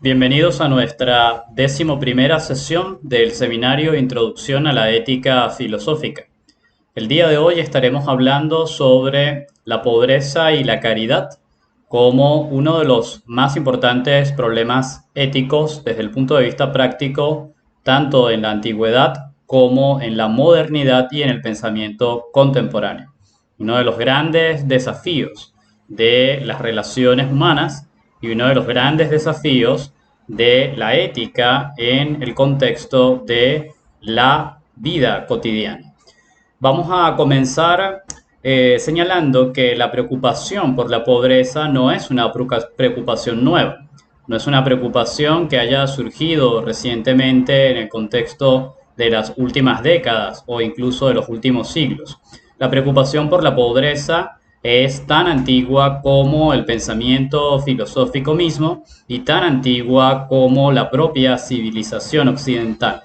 Bienvenidos a nuestra 11ª sesión del seminario Introducción a la Ética Filosófica. El día de hoy estaremos hablando sobre la pobreza y la caridad como uno de los más importantes problemas éticos desde el punto de vista práctico, tanto en la antigüedad como en la modernidad y en el pensamiento contemporáneo. Uno de los grandes desafíos de las relaciones humanas y uno de los grandes desafíos de la ética en el contexto de la vida cotidiana. Vamos a comenzar señalando que la preocupación por la pobreza no es una preocupación nueva, no es una preocupación que haya surgido recientemente en el contexto de las últimas décadas o incluso de los últimos siglos. La preocupación por la pobreza es tan antigua como el pensamiento filosófico mismo y tan antigua como la propia civilización occidental.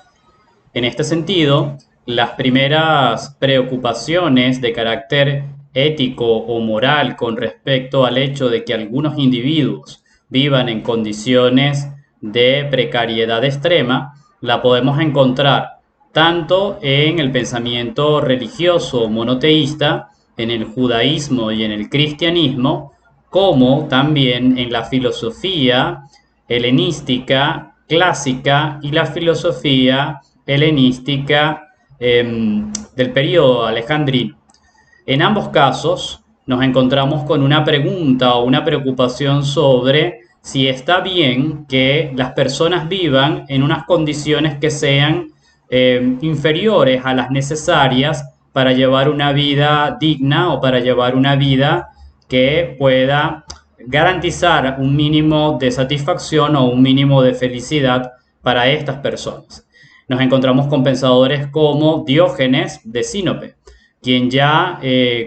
En este sentido, las primeras preocupaciones de carácter ético o moral con respecto al hecho de que algunos individuos vivan en condiciones de precariedad extrema, la podemos encontrar tanto en el pensamiento religioso monoteísta, en el judaísmo y en el cristianismo, como también en la filosofía helenística clásica y la filosofía helenística del periodo alejandrino. En ambos casos nos encontramos con una pregunta o una preocupación sobre si está bien que las personas vivan en unas condiciones que sean inferiores a las necesarias para llevar una vida digna o para llevar una vida que pueda garantizar un mínimo de satisfacción o un mínimo de felicidad para estas personas. Nos encontramos con pensadores como Diógenes de Sinope, quien ya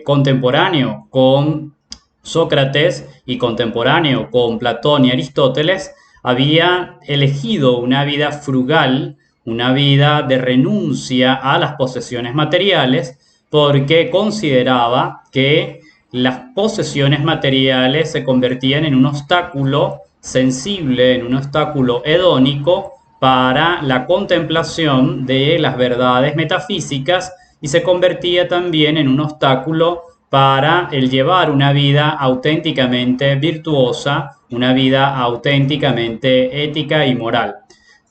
contemporáneo con Sócrates y contemporáneo con Platón y Aristóteles, había elegido una vida frugal, una vida de renuncia a las posesiones materiales, porque consideraba que las posesiones materiales se convertían en un obstáculo sensible, en un obstáculo hedónico para la contemplación de las verdades metafísicas y se convertía también en un obstáculo para el llevar una vida auténticamente virtuosa, una vida auténticamente ética y moral.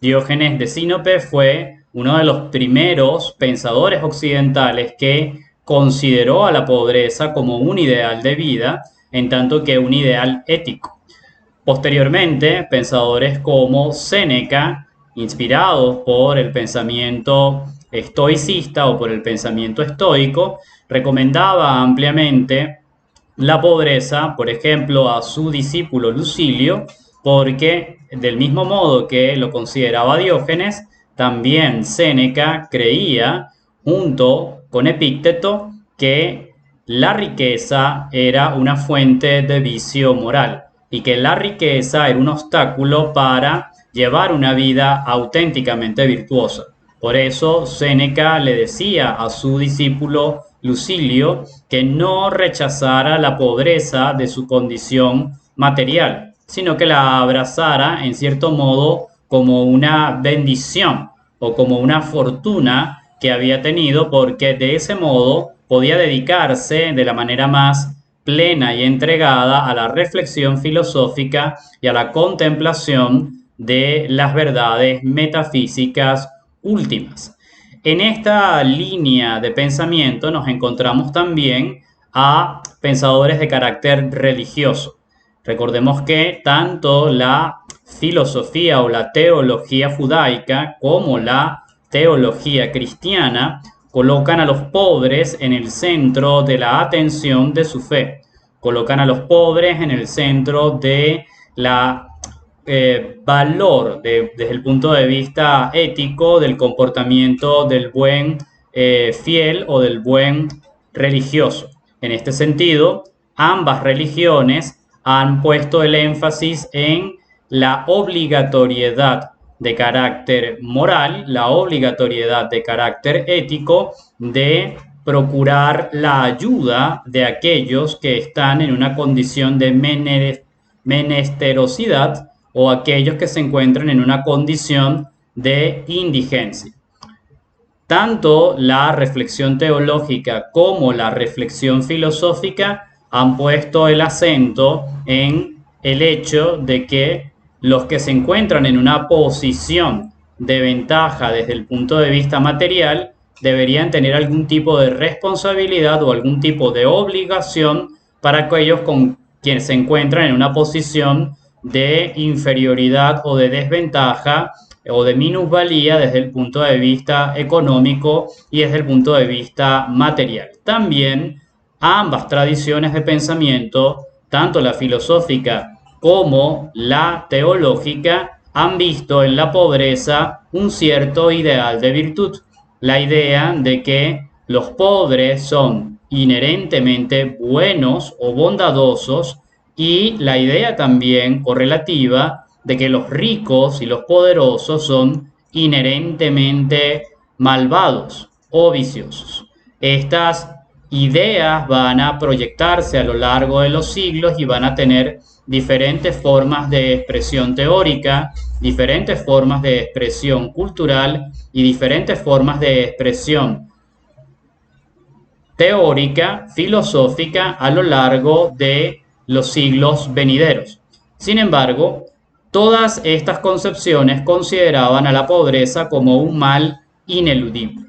Diógenes de Sinope fue uno de los primeros pensadores occidentales que consideró a la pobreza como un ideal de vida, en tanto que un ideal ético. Posteriormente, pensadores como Séneca, inspirados por el pensamiento estoicista o por el pensamiento estoico, recomendaba ampliamente la pobreza, por ejemplo, a su discípulo Lucilio, porque del mismo modo que lo consideraba Diógenes, también Séneca creía, junto con Epícteto, que la riqueza era una fuente de vicio moral y que la riqueza era un obstáculo para llevar una vida auténticamente virtuosa. Por eso Séneca le decía a su discípulo Lucilio que no rechazara la pobreza de su condición material, sino que la abrazara en cierto modo como una bendición o como una fortuna que había tenido, porque de ese modo podía dedicarse de la manera más plena y entregada a la reflexión filosófica y a la contemplación de las verdades metafísicas últimas. En esta línea de pensamiento nos encontramos también a pensadores de carácter religioso. Recordemos que tanto la filosofía o la teología judaica como la teología cristiana colocan a los pobres en el centro de la atención de su fe, colocan a los pobres en el centro de la valor desde el punto de vista ético del comportamiento del buen fiel o del buen religioso. En este sentido, ambas religiones han puesto el énfasis en la obligatoriedad de carácter moral, la obligatoriedad de carácter ético de procurar la ayuda de aquellos que están en una condición de menesterosidad o aquellos que se encuentran en una condición de indigencia. Tanto la reflexión teológica como la reflexión filosófica han puesto el acento en el hecho de que los que se encuentran en una posición de ventaja desde el punto de vista material deberían tener algún tipo de responsabilidad o algún tipo de obligación para aquellos con quienes se encuentran en una posición de inferioridad o de desventaja o de minusvalía desde el punto de vista económico y desde el punto de vista material. También ambas tradiciones de pensamiento, tanto la filosófica como la teológica, han visto en la pobreza un cierto ideal de virtud. La idea de que los pobres son inherentemente buenos o bondadosos, y la idea también correlativa de que los ricos y los poderosos son inherentemente malvados o viciosos. Estas ideas van a proyectarse a lo largo de los siglos y van a tener diferentes formas de expresión teórica, diferentes formas de expresión cultural y diferentes formas de expresión teórica, filosófica a lo largo de los siglos venideros. Sin embargo, todas estas concepciones consideraban a la pobreza como un mal ineludible.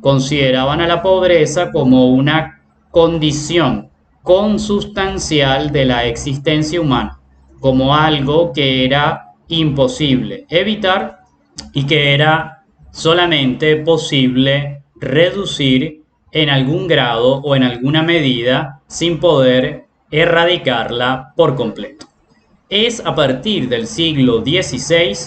Consideraban a la pobreza como una condición consustancial de la existencia humana, como algo que era imposible evitar y que era solamente posible reducir en algún grado o en alguna medida sin poder erradicarla por completo. Es a partir del siglo XVI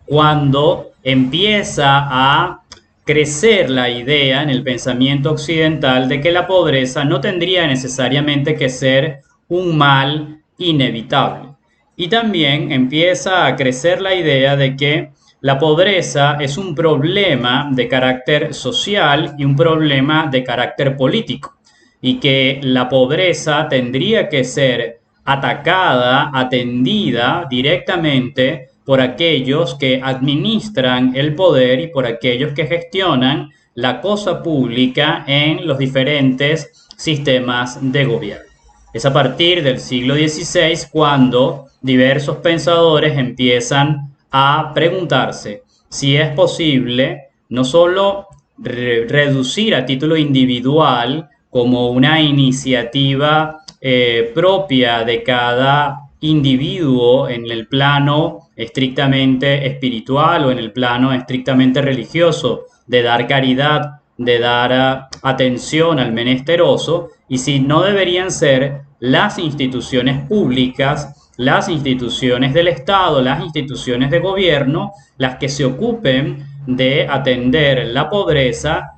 cuando empieza a crecer la idea en el pensamiento occidental de que la pobreza no tendría necesariamente que ser un mal inevitable. Y también empieza a crecer la idea de que la pobreza es un problema de carácter social y un problema de carácter político, y que la pobreza tendría que ser atacada, atendida directamente por aquellos que administran el poder y por aquellos que gestionan la cosa pública en los diferentes sistemas de gobierno. Es a partir del siglo XVI cuando diversos pensadores empiezan a preguntarse si es posible no solo reducir a título individual como una iniciativa propia de cada individuo en el plano estrictamente espiritual o en el plano estrictamente religioso, de dar caridad, de dar atención al menesteroso, y si no deberían ser las instituciones públicas, las instituciones del Estado, las instituciones de gobierno, las que se ocupen de atender la pobreza,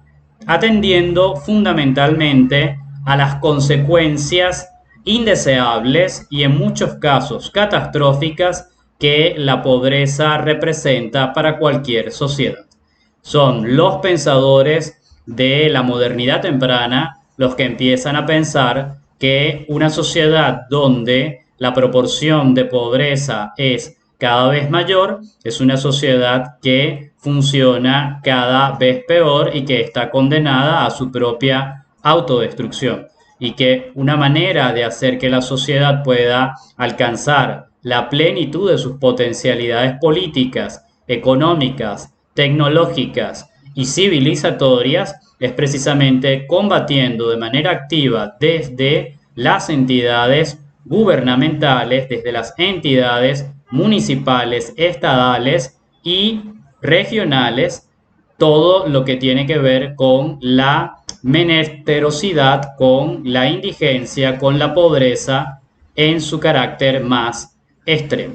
atendiendo fundamentalmente a las consecuencias indeseables y en muchos casos catastróficas que la pobreza representa para cualquier sociedad. Son los pensadores de la modernidad temprana los que empiezan a pensar que una sociedad donde la proporción de pobreza es cada vez mayor es una sociedad que funciona cada vez peor y que está condenada a su propia autodestrucción, y que una manera de hacer que la sociedad pueda alcanzar la plenitud de sus potencialidades políticas, económicas, tecnológicas y civilizatorias es precisamente combatiendo de manera activa desde las entidades gubernamentales, desde las entidades municipales, estadales y regionales, todo lo que tiene que ver con la menesterosidad, con la indigencia, con la pobreza en su carácter más extremo.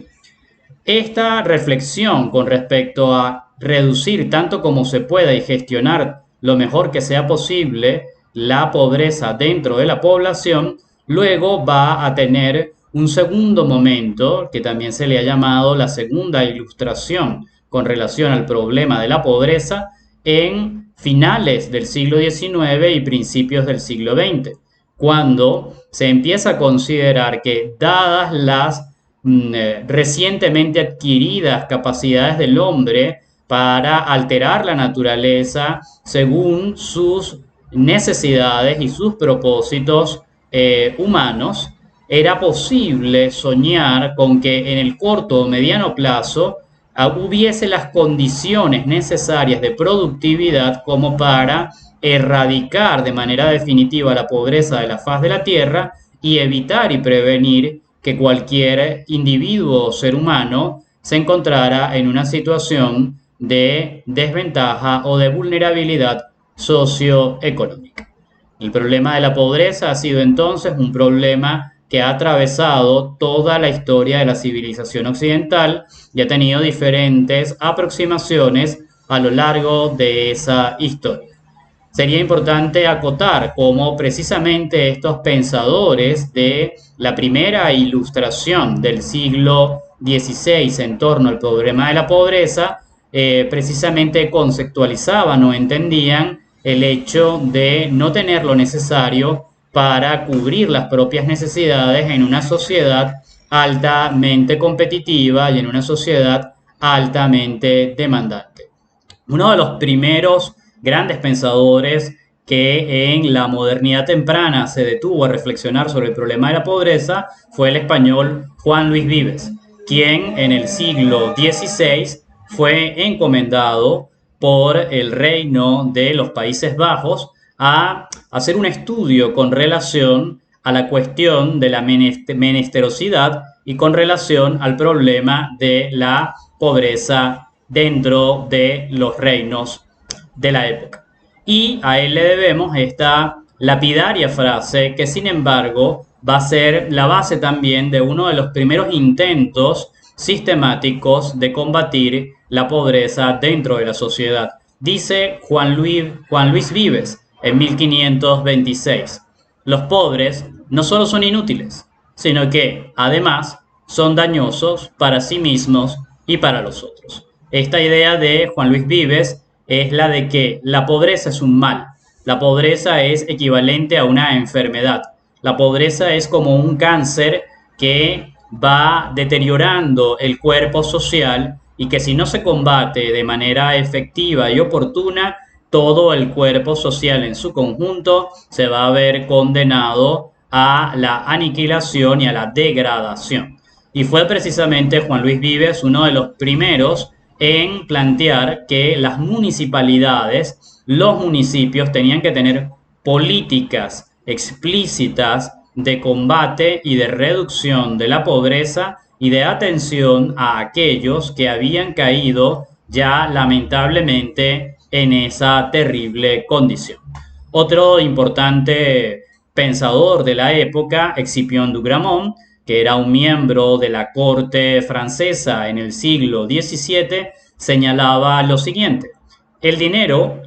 Esta reflexión con respecto a reducir tanto como se pueda y gestionar lo mejor que sea posible la pobreza dentro de la población, luego va a tener un segundo momento que también se le ha llamado la segunda ilustración con relación al problema de la pobreza en finales del siglo XIX y principios del siglo XX, cuando se empieza a considerar que dadas las recientemente adquiridas capacidades del hombre para alterar la naturaleza según sus necesidades y sus propósitos humanos, era posible soñar con que en el corto o mediano plazo hubiese las condiciones necesarias de productividad como para erradicar de manera definitiva la pobreza de la faz de la Tierra y evitar y prevenir que cualquier individuo o ser humano se encontrara en una situación de desventaja o de vulnerabilidad socioeconómica. El problema de la pobreza ha sido entonces un problema que ha atravesado toda la historia de la civilización occidental y ha tenido diferentes aproximaciones a lo largo de esa historia. Sería importante acotar cómo precisamente estos pensadores de la primera ilustración del siglo XVI en torno al problema de la pobreza precisamente conceptualizaban o entendían el hecho de no tener lo necesario para cubrir las propias necesidades en una sociedad altamente competitiva y en una sociedad altamente demandante. Uno de los primeros grandes pensadores que en la modernidad temprana se detuvo a reflexionar sobre el problema de la pobreza fue el español Juan Luis Vives, quien en el siglo XVI fue encomendado por el reino de los Países Bajos a hacer un estudio con relación a la cuestión de la menesterosidad y con relación al problema de la pobreza dentro de los reinos de la época. Y a él le debemos esta lapidaria frase que, sin embargo, va a ser la base también de uno de los primeros intentos sistemáticos de combatir la pobreza dentro de la sociedad. Dice Juan Luis Vives en 1526: los pobres no solo son inútiles, sino que, además, son dañosos para sí mismos y para los otros. Esta idea de Juan Luis Vives es la de que la pobreza es un mal, la pobreza es equivalente a una enfermedad, la pobreza es como un cáncer que va deteriorando el cuerpo social y que si no se combate de manera efectiva y oportuna, todo el cuerpo social en su conjunto se va a ver condenado a la aniquilación y a la degradación. Y fue precisamente Juan Luis Vives uno de los primeros en plantear que las municipalidades, los municipios tenían que tener políticas explícitas de combate y de reducción de la pobreza y de atención a aquellos que habían caído ya lamentablemente en esa terrible condición. Otro importante pensador de la época, Escipión du Gramont, que era un miembro de la corte francesa en el siglo XVII, señalaba lo siguiente: el dinero,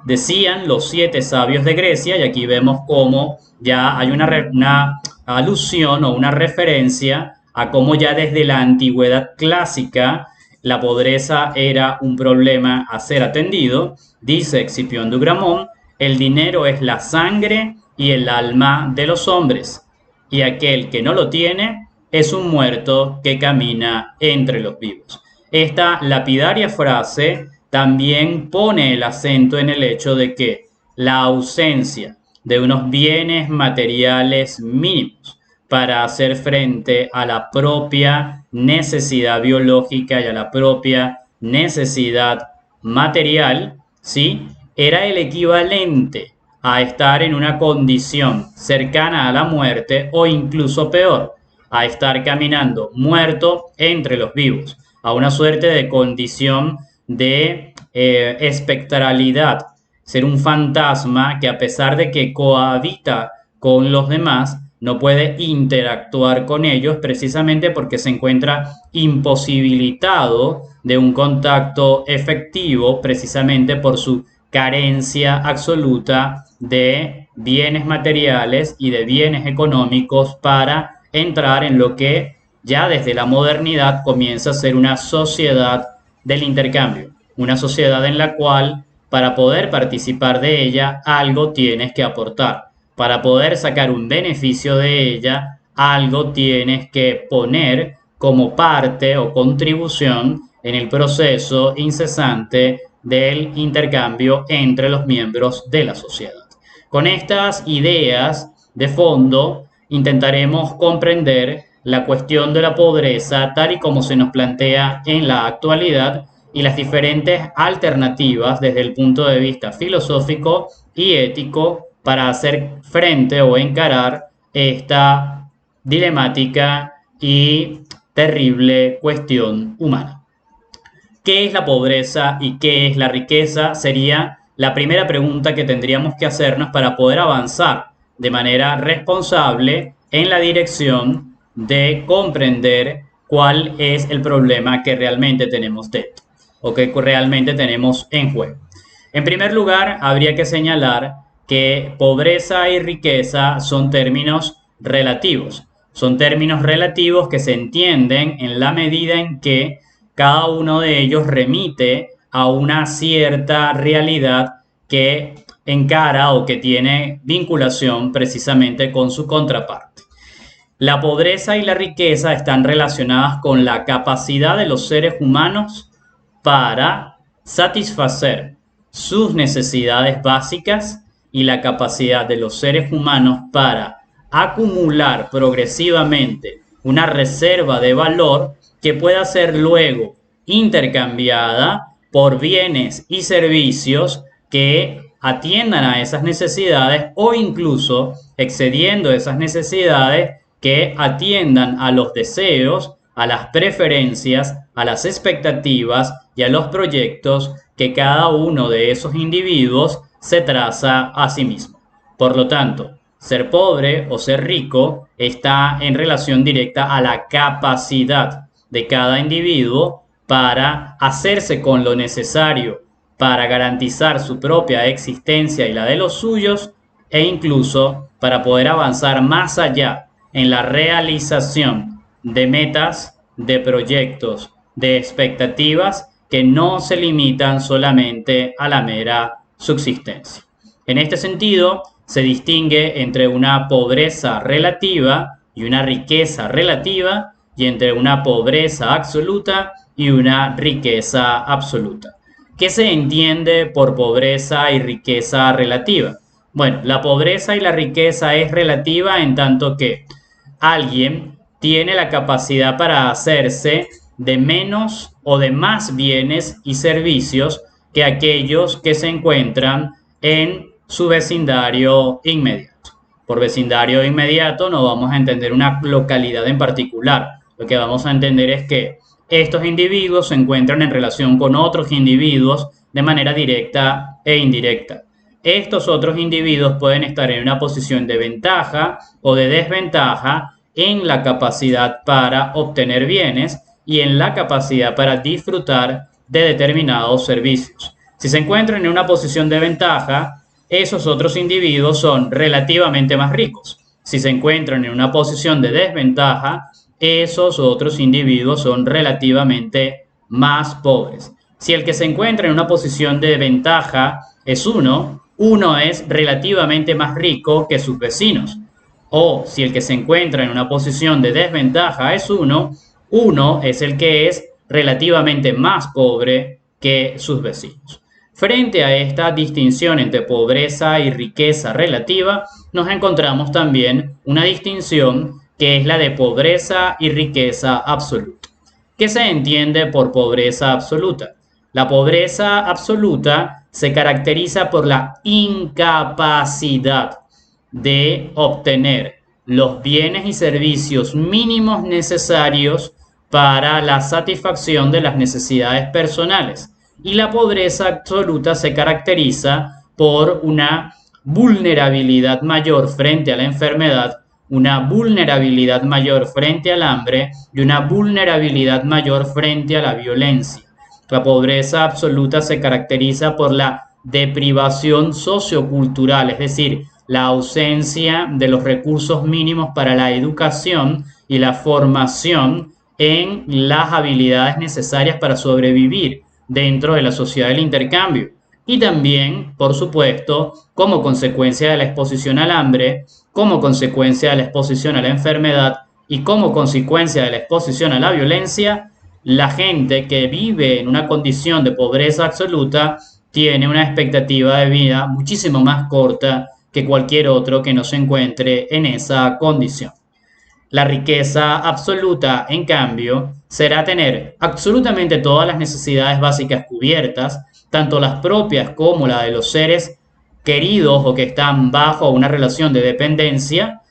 decían los 7 sabios de Grecia, y aquí vemos cómo ya hay una alusión o una referencia a cómo ya desde la antigüedad clásica la pobreza era un problema a ser atendido. Dice Escipión du Gramont: el dinero es la sangre y el alma de los hombres, y aquel que no lo tiene es un muerto que camina entre los vivos. Esta lapidaria frase también pone el acento en el hecho de que la ausencia de unos bienes materiales mínimos para hacer frente a la propia necesidad biológica y a la propia necesidad material, ¿sí?, era el equivalente a estar en una condición cercana a la muerte o incluso peor, a estar caminando muerto entre los vivos, a una suerte de condición de espectralidad, ser un fantasma que, a pesar de que cohabita con los demás, no puede interactuar con ellos precisamente porque se encuentra imposibilitado de un contacto efectivo, precisamente por su carencia absoluta de bienes materiales y de bienes económicos para entrar en lo que ya desde la modernidad comienza a ser una sociedad del intercambio, una sociedad en la cual, para poder participar de ella, algo tienes que aportar. Para poder sacar un beneficio de ella, algo tienes que poner como parte o contribución en el proceso incesante del intercambio entre los miembros de la sociedad. Con estas ideas de fondo, intentaremos comprender la cuestión de la pobreza tal y como se nos plantea en la actualidad y las diferentes alternativas desde el punto de vista filosófico y ético para hacer frente o encarar esta dilemática y terrible cuestión humana. ¿Qué es la pobreza y qué es la riqueza? Sería la primera pregunta que tendríamos que hacernos para poder avanzar de manera responsable en la dirección de comprender cuál es el problema que realmente tenemos dentro o que realmente tenemos en juego. En primer lugar, habría que señalar que pobreza y riqueza son términos relativos. Son términos relativos que se entienden en la medida en que cada uno de ellos remite a una cierta realidad que encara o que tiene vinculación precisamente con su contraparte. La pobreza y la riqueza están relacionadas con la capacidad de los seres humanos para satisfacer sus necesidades básicas y la capacidad de los seres humanos para acumular progresivamente una reserva de valor que pueda ser luego intercambiada por bienes y servicios que atiendan a esas necesidades o incluso excediendo esas necesidades que atiendan a los deseos, a las preferencias, a las expectativas y a los proyectos que cada uno de esos individuos se traza a sí mismo. Por lo tanto, ser pobre o ser rico está en relación directa a la capacidad de cada individuo para hacerse con lo necesario para garantizar su propia existencia y la de los suyos e incluso para poder avanzar más allá en la realización de metas, de proyectos, de expectativas que no se limitan solamente a la mera subsistencia. En este sentido, se distingue entre una pobreza relativa y una riqueza relativa y entre una pobreza absoluta y una riqueza absoluta. ¿Qué se entiende por pobreza y riqueza relativa? Bueno, la pobreza y la riqueza es relativa en tanto que alguien tiene la capacidad para hacerse de menos o de más bienes y servicios que aquellos que se encuentran en su vecindario inmediato. Por vecindario inmediato no vamos a entender una localidad en particular. Lo que vamos a entender es que estos individuos se encuentran en relación con otros individuos de manera directa e indirecta. Estos otros individuos pueden estar en una posición de ventaja o de desventaja en la capacidad para obtener bienes y en la capacidad para disfrutar de determinados servicios. Si se encuentran en una posición de ventaja, esos otros individuos son relativamente más ricos. Si se encuentran en una posición de desventaja, esos otros individuos son relativamente más pobres. Si el que se encuentra en una posición de ventaja es uno es relativamente más rico que sus vecinos. O si el que se encuentra en una posición de desventaja es uno es el que es relativamente más pobre que sus vecinos. Frente a esta distinción entre pobreza y riqueza relativa, nos encontramos también una distinción que es la de pobreza y riqueza absoluta. ¿Qué se entiende por pobreza absoluta? La pobreza absoluta se caracteriza por la incapacidad de obtener los bienes y servicios mínimos necesarios para la satisfacción de las necesidades personales. Y la pobreza absoluta se caracteriza por una vulnerabilidad mayor frente a la enfermedad, una vulnerabilidad mayor frente al hambre y una vulnerabilidad mayor frente a la violencia. La pobreza absoluta se caracteriza por la deprivación sociocultural, es decir, la ausencia de los recursos mínimos para la educación y la formación en las habilidades necesarias para sobrevivir dentro de la sociedad del intercambio. Y también, por supuesto, como consecuencia de la exposición al hambre, como consecuencia de la exposición a la enfermedad y como consecuencia de la exposición a la violencia, la gente que vive en una condición de pobreza absoluta tiene una expectativa de vida muchísimo más corta que cualquier otro que no se encuentre en esa condición. La riqueza absoluta, en cambio, será tener absolutamente todas las necesidades básicas cubiertas, tanto las propias como las de los seres queridos o que están bajo una relación de dependencia,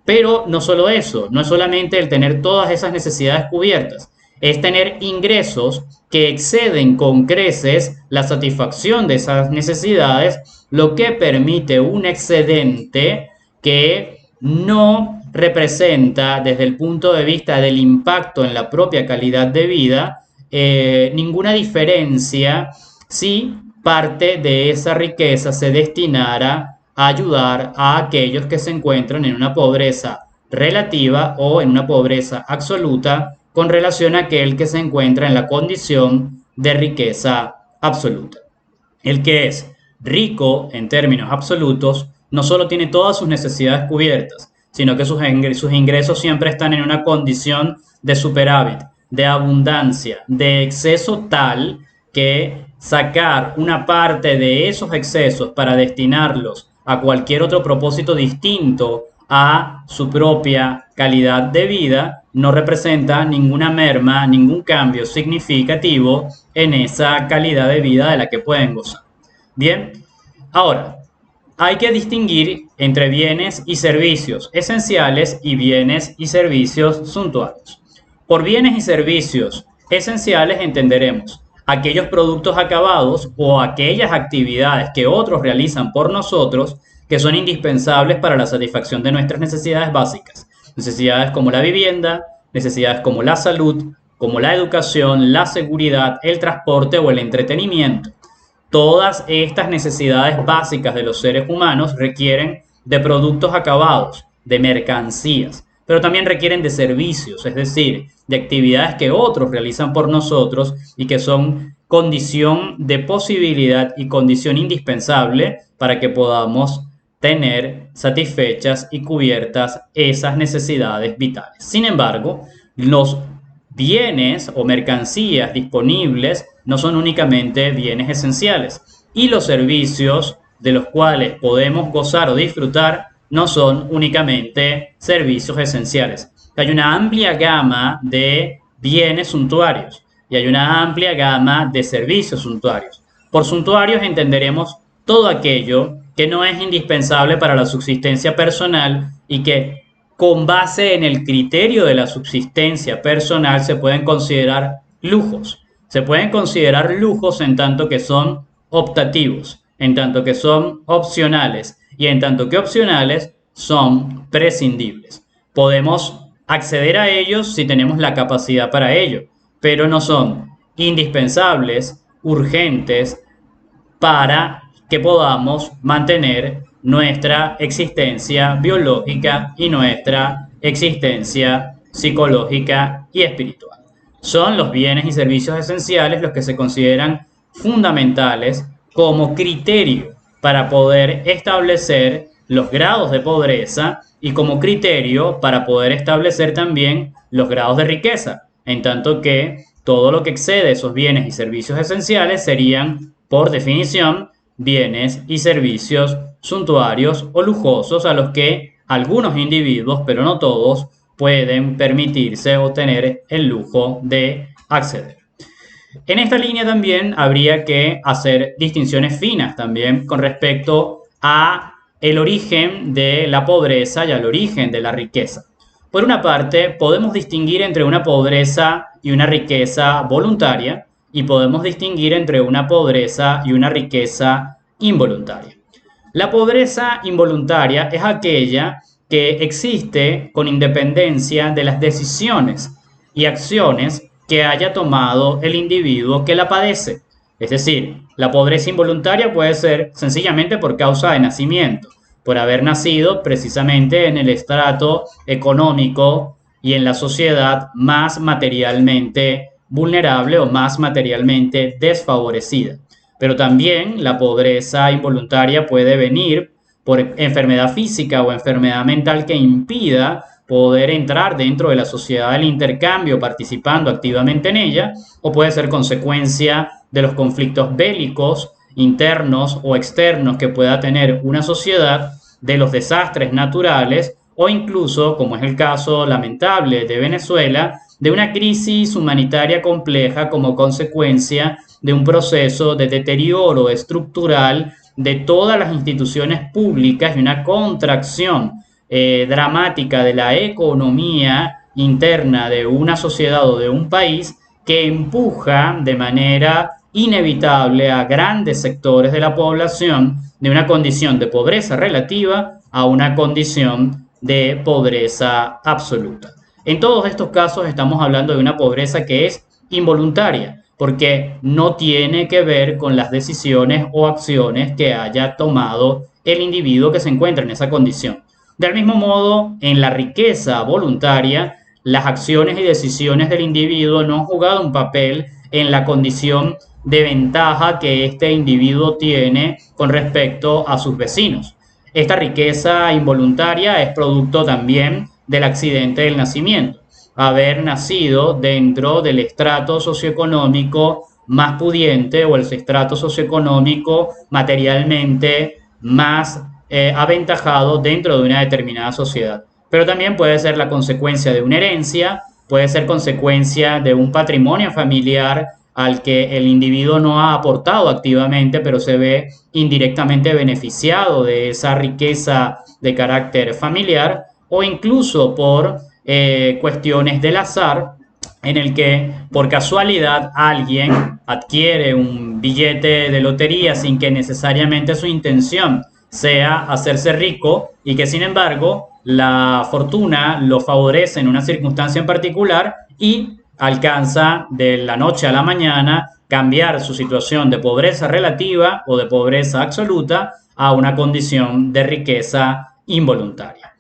pero no solo eso, no es solamente el tener todas esas necesidades cubiertas, es tener ingresos que exceden con creces la satisfacción de esas necesidades, lo que permite un excedente que no representa desde el punto de vista del impacto en la propia calidad de vida ninguna diferencia si parte de esa riqueza se destinara a ayudar a aquellos que se encuentran en una pobreza relativa o en una pobreza absoluta con relación a aquel que se encuentra en la condición de riqueza absoluta. El que es rico en términos absolutos no solo tiene todas sus necesidades cubiertas, sino que sus ingresos siempre están en una condición de superávit, de abundancia, de exceso tal que sacar una parte de esos excesos para destinarlos a cualquier otro propósito distinto a su propia calidad de vida no representa ninguna merma, ningún cambio significativo en esa calidad de vida de la que pueden gozar. Bien, ahora, hay que distinguir entre bienes y servicios esenciales y bienes y servicios suntuarios. Por bienes y servicios esenciales entenderemos aquellos productos acabados o aquellas actividades que otros realizan por nosotros que son indispensables para la satisfacción de nuestras necesidades básicas. Necesidades como la vivienda, necesidades como la salud, como la educación, la seguridad, el transporte o el entretenimiento. Todas estas necesidades básicas de los seres humanos requieren de productos acabados, de mercancías, pero también requieren de servicios, es decir, de actividades que otros realizan por nosotros y que son condición de posibilidad y condición indispensable para que podamos tener satisfechas y cubiertas esas necesidades vitales. Sin embargo, los bienes o mercancías disponibles no son únicamente bienes esenciales y los servicios de los cuales podemos gozar o disfrutar no son únicamente servicios esenciales. Hay una amplia gama de bienes suntuarios y hay una amplia gama de servicios suntuarios. Por suntuarios entenderemos todo aquello que no es indispensable para la subsistencia personal y que con base en el criterio de la subsistencia personal se pueden considerar lujos. Se pueden considerar lujos en tanto que son optativos, en tanto que son opcionales y en tanto que opcionales son prescindibles. Podemos acceder a ellos si tenemos la capacidad para ello, pero no son indispensables, urgentes, para que podamos mantener nuestra existencia biológica y nuestra existencia psicológica y espiritual. Son los bienes y servicios esenciales los que se consideran fundamentales como criterio para poder establecer los grados de pobreza y como criterio para poder establecer también los grados de riqueza, en tanto que todo lo que excede esos bienes y servicios esenciales serían, por definición, bienes y servicios suntuarios o lujosos a los que algunos individuos, pero no todos, pueden permitirse o tener el lujo de acceder. En esta línea también habría que hacer distinciones finas también con respecto a el origen de la pobreza y al origen de la riqueza. Por una parte, podemos distinguir entre una pobreza y una riqueza voluntaria y podemos distinguir entre una pobreza y una riqueza involuntaria. La pobreza involuntaria es aquella que existe con independencia de las decisiones y acciones que haya tomado el individuo que la padece. Es decir, la pobreza involuntaria puede ser sencillamente por causa de nacimiento, por haber nacido precisamente en el estrato económico y en la sociedad más materialmente vulnerable o más materialmente desfavorecida. Pero también la pobreza involuntaria puede venir por enfermedad física o enfermedad mental que impida poder entrar dentro de la sociedad del intercambio participando activamente en ella, o puede ser consecuencia de los conflictos bélicos internos o externos que pueda tener una sociedad, de los desastres naturales o incluso, como es el caso lamentable de Venezuela, de una crisis humanitaria compleja como consecuencia de un proceso de deterioro estructural de todas las instituciones públicas y una contracción dramática de la economía interna de una sociedad o de un país que empuja de manera inevitable a grandes sectores de la población de una condición de pobreza relativa a una condición de pobreza absoluta. En todos estos casos estamos hablando de una pobreza que es involuntaria, porque no tiene que ver con las decisiones o acciones que haya tomado el individuo que se encuentra en esa condición. Del mismo modo, en la riqueza voluntaria, las acciones y decisiones del individuo no han jugado un papel en la condición de ventaja que este individuo tiene con respecto a sus vecinos. Esta riqueza involuntaria es producto también del accidente del nacimiento, haber nacido dentro del estrato socioeconómico más pudiente o el estrato socioeconómico materialmente más aventajado dentro de una determinada sociedad. Pero también puede ser la consecuencia de una herencia, puede ser consecuencia de un patrimonio familiar al que el individuo no ha aportado activamente, pero se ve indirectamente beneficiado de esa riqueza de carácter familiar, o incluso por cuestiones del azar, en el que por casualidad alguien adquiere un billete de lotería sin que necesariamente su intención sea hacerse rico y que sin embargo la fortuna lo favorece en una circunstancia en particular y alcanza de la noche a la mañana cambiar su situación de pobreza relativa o de pobreza absoluta a una condición de riqueza involuntaria.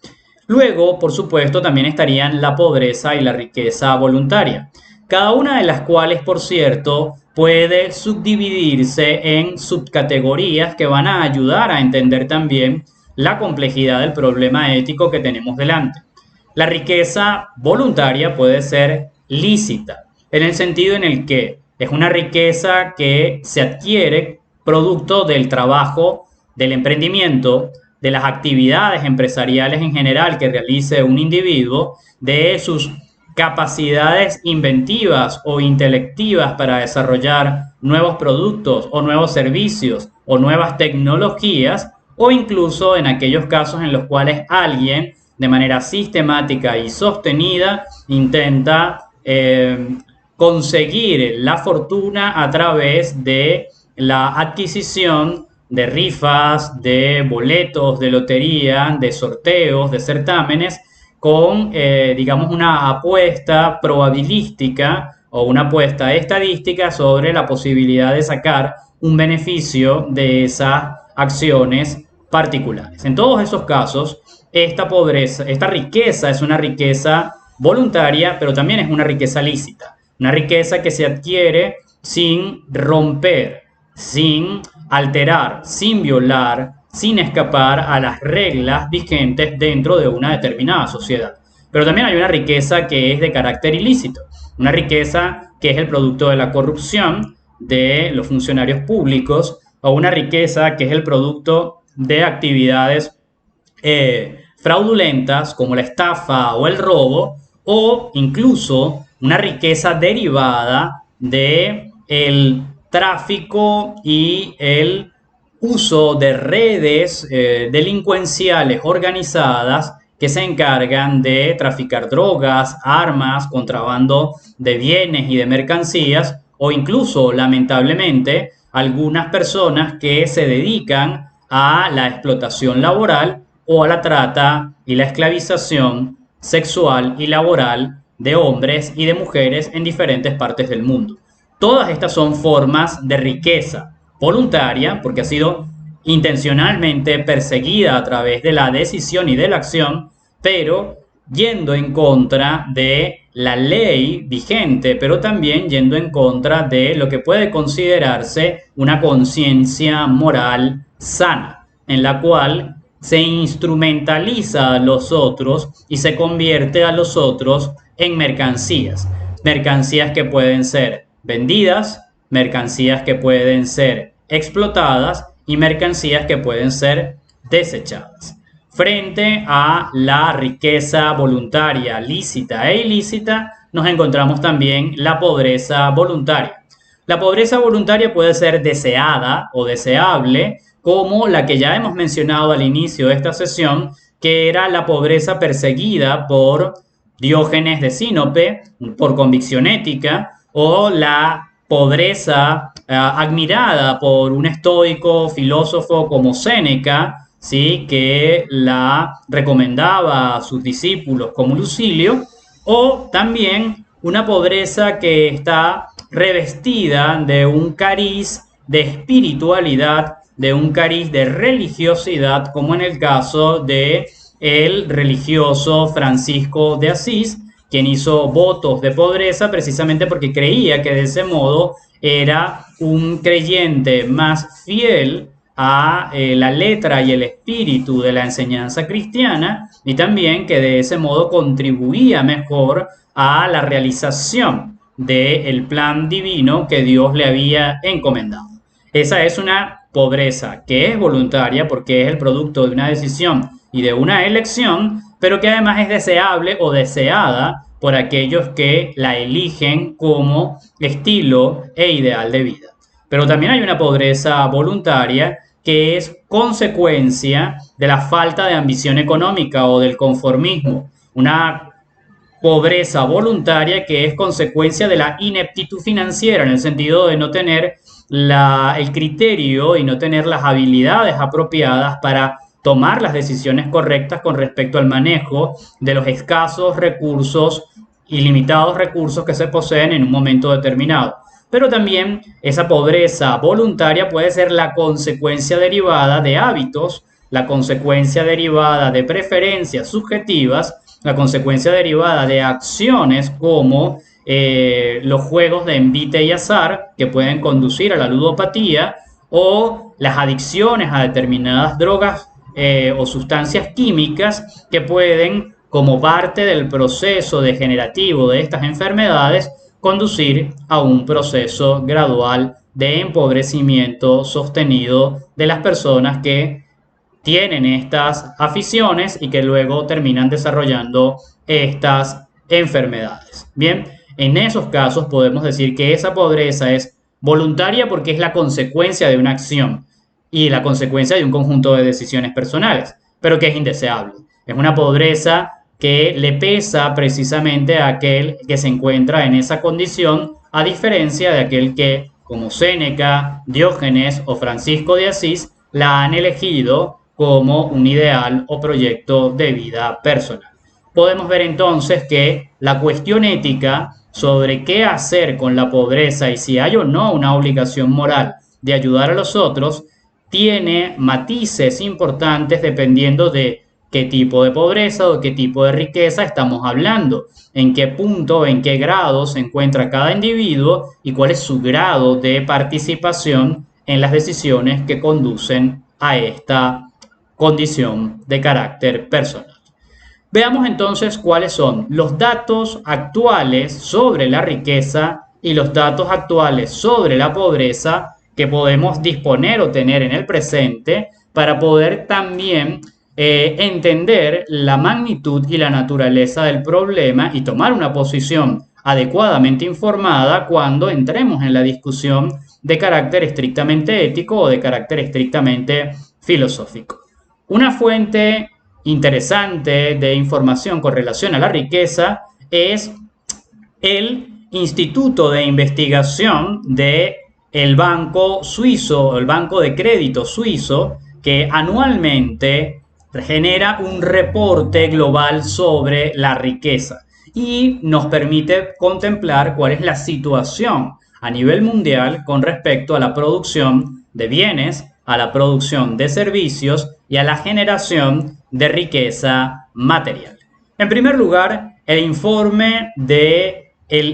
Luego, por supuesto, también estarían la pobreza y la riqueza voluntaria, cada una de las cuales, por cierto, puede subdividirse en subcategorías que van a ayudar a entender también la complejidad del problema ético que tenemos delante. La riqueza voluntaria puede ser lícita, en el sentido en el que es una riqueza que se adquiere producto del trabajo, del emprendimiento, de las actividades empresariales en general que realice un individuo, de sus capacidades inventivas o intelectivas para desarrollar nuevos productos o nuevos servicios o nuevas tecnologías, o incluso en aquellos casos en los cuales alguien de manera sistemática y sostenida intenta conseguir la fortuna a través de la adquisición de rifas, de boletos de lotería, de sorteos, de certámenes, con, digamos, una apuesta probabilística o una apuesta estadística sobre la posibilidad de sacar un beneficio de esas acciones particulares. En todos esos casos, esta pobreza, esta riqueza es una riqueza voluntaria, pero también es una riqueza lícita, una riqueza que se adquiere sin romper, sin alterar, sin violar, sin escapar a las reglas vigentes dentro de una determinada sociedad. Pero también hay una riqueza que es de carácter ilícito, una riqueza que es el producto de la corrupción de los funcionarios públicos, o una riqueza que es el producto de actividades fraudulentas como la estafa o el robo, o incluso una riqueza derivada de el tráfico y el uso de redes delincuenciales organizadas que se encargan de traficar drogas, armas, contrabando de bienes y de mercancías, o incluso, lamentablemente, algunas personas que se dedican a la explotación laboral o a la trata y la esclavización sexual y laboral de hombres y de mujeres en diferentes partes del mundo. Todas estas son formas de riqueza voluntaria, porque ha sido intencionalmente perseguida a través de la decisión y de la acción, pero yendo en contra de la ley vigente, pero también yendo en contra de lo que puede considerarse una conciencia moral sana, en la cual se instrumentaliza a los otros y se convierte a los otros en mercancías. Mercancías que pueden ser vendidas, mercancías que pueden ser explotadas y mercancías que pueden ser desechadas. Frente a la riqueza voluntaria, lícita e ilícita, nos encontramos también la pobreza voluntaria. La pobreza voluntaria puede ser deseada o deseable, como la que ya hemos mencionado al inicio de esta sesión, que era la pobreza perseguida por Diógenes de Sinope por convicción ética, o la pobreza admirada por un estoico filósofo como Séneca, ¿sí?, que la recomendaba a sus discípulos como Lucilio, o también una pobreza que está revestida de un cariz de espiritualidad, de un cariz de religiosidad, como en el caso de el religioso Francisco de Asís, quien hizo votos de pobreza precisamente porque creía que de ese modo era un creyente más fiel a la letra y el espíritu de la enseñanza cristiana, y también que de ese modo contribuía mejor a la realización del plan divino que Dios le había encomendado. Esa es una pobreza que es voluntaria porque es el producto de una decisión y de una elección, pero que además es deseable o deseada por aquellos que la eligen como estilo e ideal de vida. Pero también hay una pobreza voluntaria que es consecuencia de la falta de ambición económica o del conformismo. Una pobreza voluntaria que es consecuencia de la ineptitud financiera, en el sentido de no tener el criterio y no tener las habilidades apropiadas para tomar las decisiones correctas con respecto al manejo de los escasos recursos, ilimitados recursos que se poseen en un momento determinado. Pero también esa pobreza voluntaria puede ser la consecuencia derivada de hábitos, la consecuencia derivada de preferencias subjetivas, la consecuencia derivada de acciones como los juegos de envite y azar que pueden conducir a la ludopatía, o las adicciones a determinadas drogas o sustancias químicas que pueden, como parte del proceso degenerativo de estas enfermedades, conducir a un proceso gradual de empobrecimiento sostenido de las personas que tienen estas aficiones y que luego terminan desarrollando estas enfermedades. Bien, en esos casos podemos decir que esa pobreza es voluntaria porque es la consecuencia de una acción y la consecuencia de un conjunto de decisiones personales, pero que es indeseable. Es una pobreza que le pesa precisamente a aquel que se encuentra en esa condición, a diferencia de aquel que, como Séneca, Diógenes o Francisco de Asís, la han elegido como un ideal o proyecto de vida personal. Podemos ver entonces que la cuestión ética sobre qué hacer con la pobreza y si hay o no una obligación moral de ayudar a los otros tiene matices importantes dependiendo de qué tipo de pobreza o qué tipo de riqueza estamos hablando, en qué punto, en qué grado se encuentra cada individuo y cuál es su grado de participación en las decisiones que conducen a esta condición de carácter personal. Veamos entonces cuáles son los datos actuales sobre la riqueza y los datos actuales sobre la pobreza que podemos disponer o tener en el presente para poder también entender la magnitud y la naturaleza del problema y tomar una posición adecuadamente informada cuando entremos en la discusión de carácter estrictamente ético o de carácter estrictamente filosófico. Una fuente interesante de información con relación a la riqueza es el Instituto de Investigación del Banco Suizo, el Banco de Crédito Suizo, que anualmente genera un reporte global sobre la riqueza y nos permite contemplar cuál es la situación a nivel mundial con respecto a la producción de bienes, a la producción de servicios y a la generación de riqueza material. En primer lugar, el informe del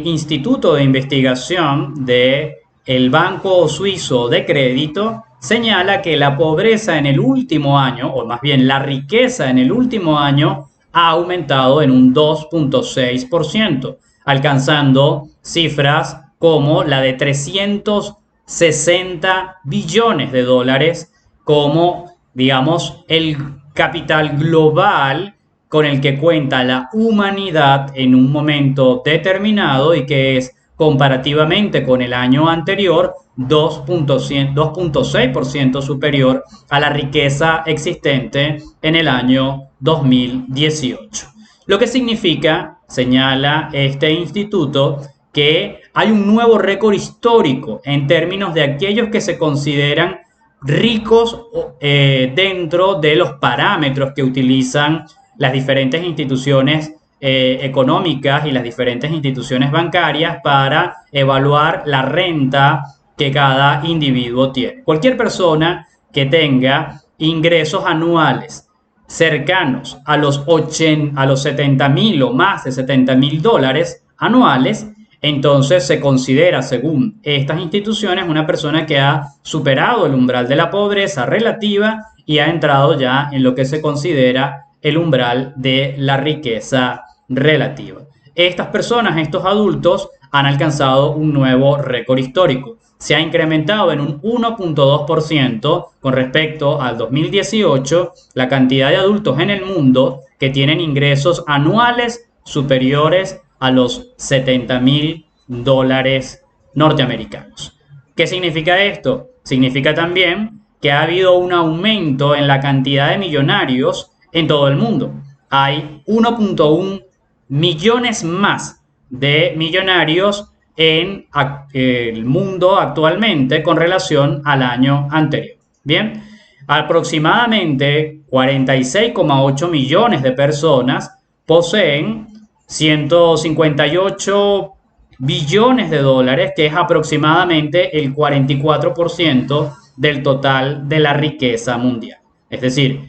Instituto de Investigación del Banco Suizo de Crédito señala que la pobreza en el último año, o más bien la riqueza en el último año, ha aumentado en un 2.6%, alcanzando cifras como la de 360 billones de dólares como, digamos, el capital global con el que cuenta la humanidad en un momento determinado y que es comparativamente con el año anterior 2.6% superior a la riqueza existente en el año 2018. Lo que significa, señala este instituto, que hay un nuevo récord histórico en términos de aquellos que se consideran ricos dentro de los parámetros que utilizan las diferentes instituciones económicas y las diferentes instituciones bancarias para evaluar la renta que cada individuo tiene. Cualquier persona que tenga ingresos anuales cercanos a los 70.000 o más de 70.000 dólares anuales, entonces se considera, según estas instituciones, una persona que ha superado el umbral de la pobreza relativa y ha entrado ya en lo que se considera el umbral de la riqueza relativa. Estas personas, estos adultos, han alcanzado un nuevo récord histórico. Se ha incrementado en un 1.2% con respecto al 2018 la cantidad de adultos en el mundo que tienen ingresos anuales superiores a los 70.000 dólares norteamericanos. ¿Qué significa esto? Significa también que ha habido un aumento en la cantidad de millonarios en todo el mundo. Hay 1.1 millones más de millonarios en el mundo actualmente con relación al año anterior. Bien, aproximadamente 46,8 millones de personas poseen 158 billones de dólares, que es aproximadamente el 44% del total de la riqueza mundial. Es decir,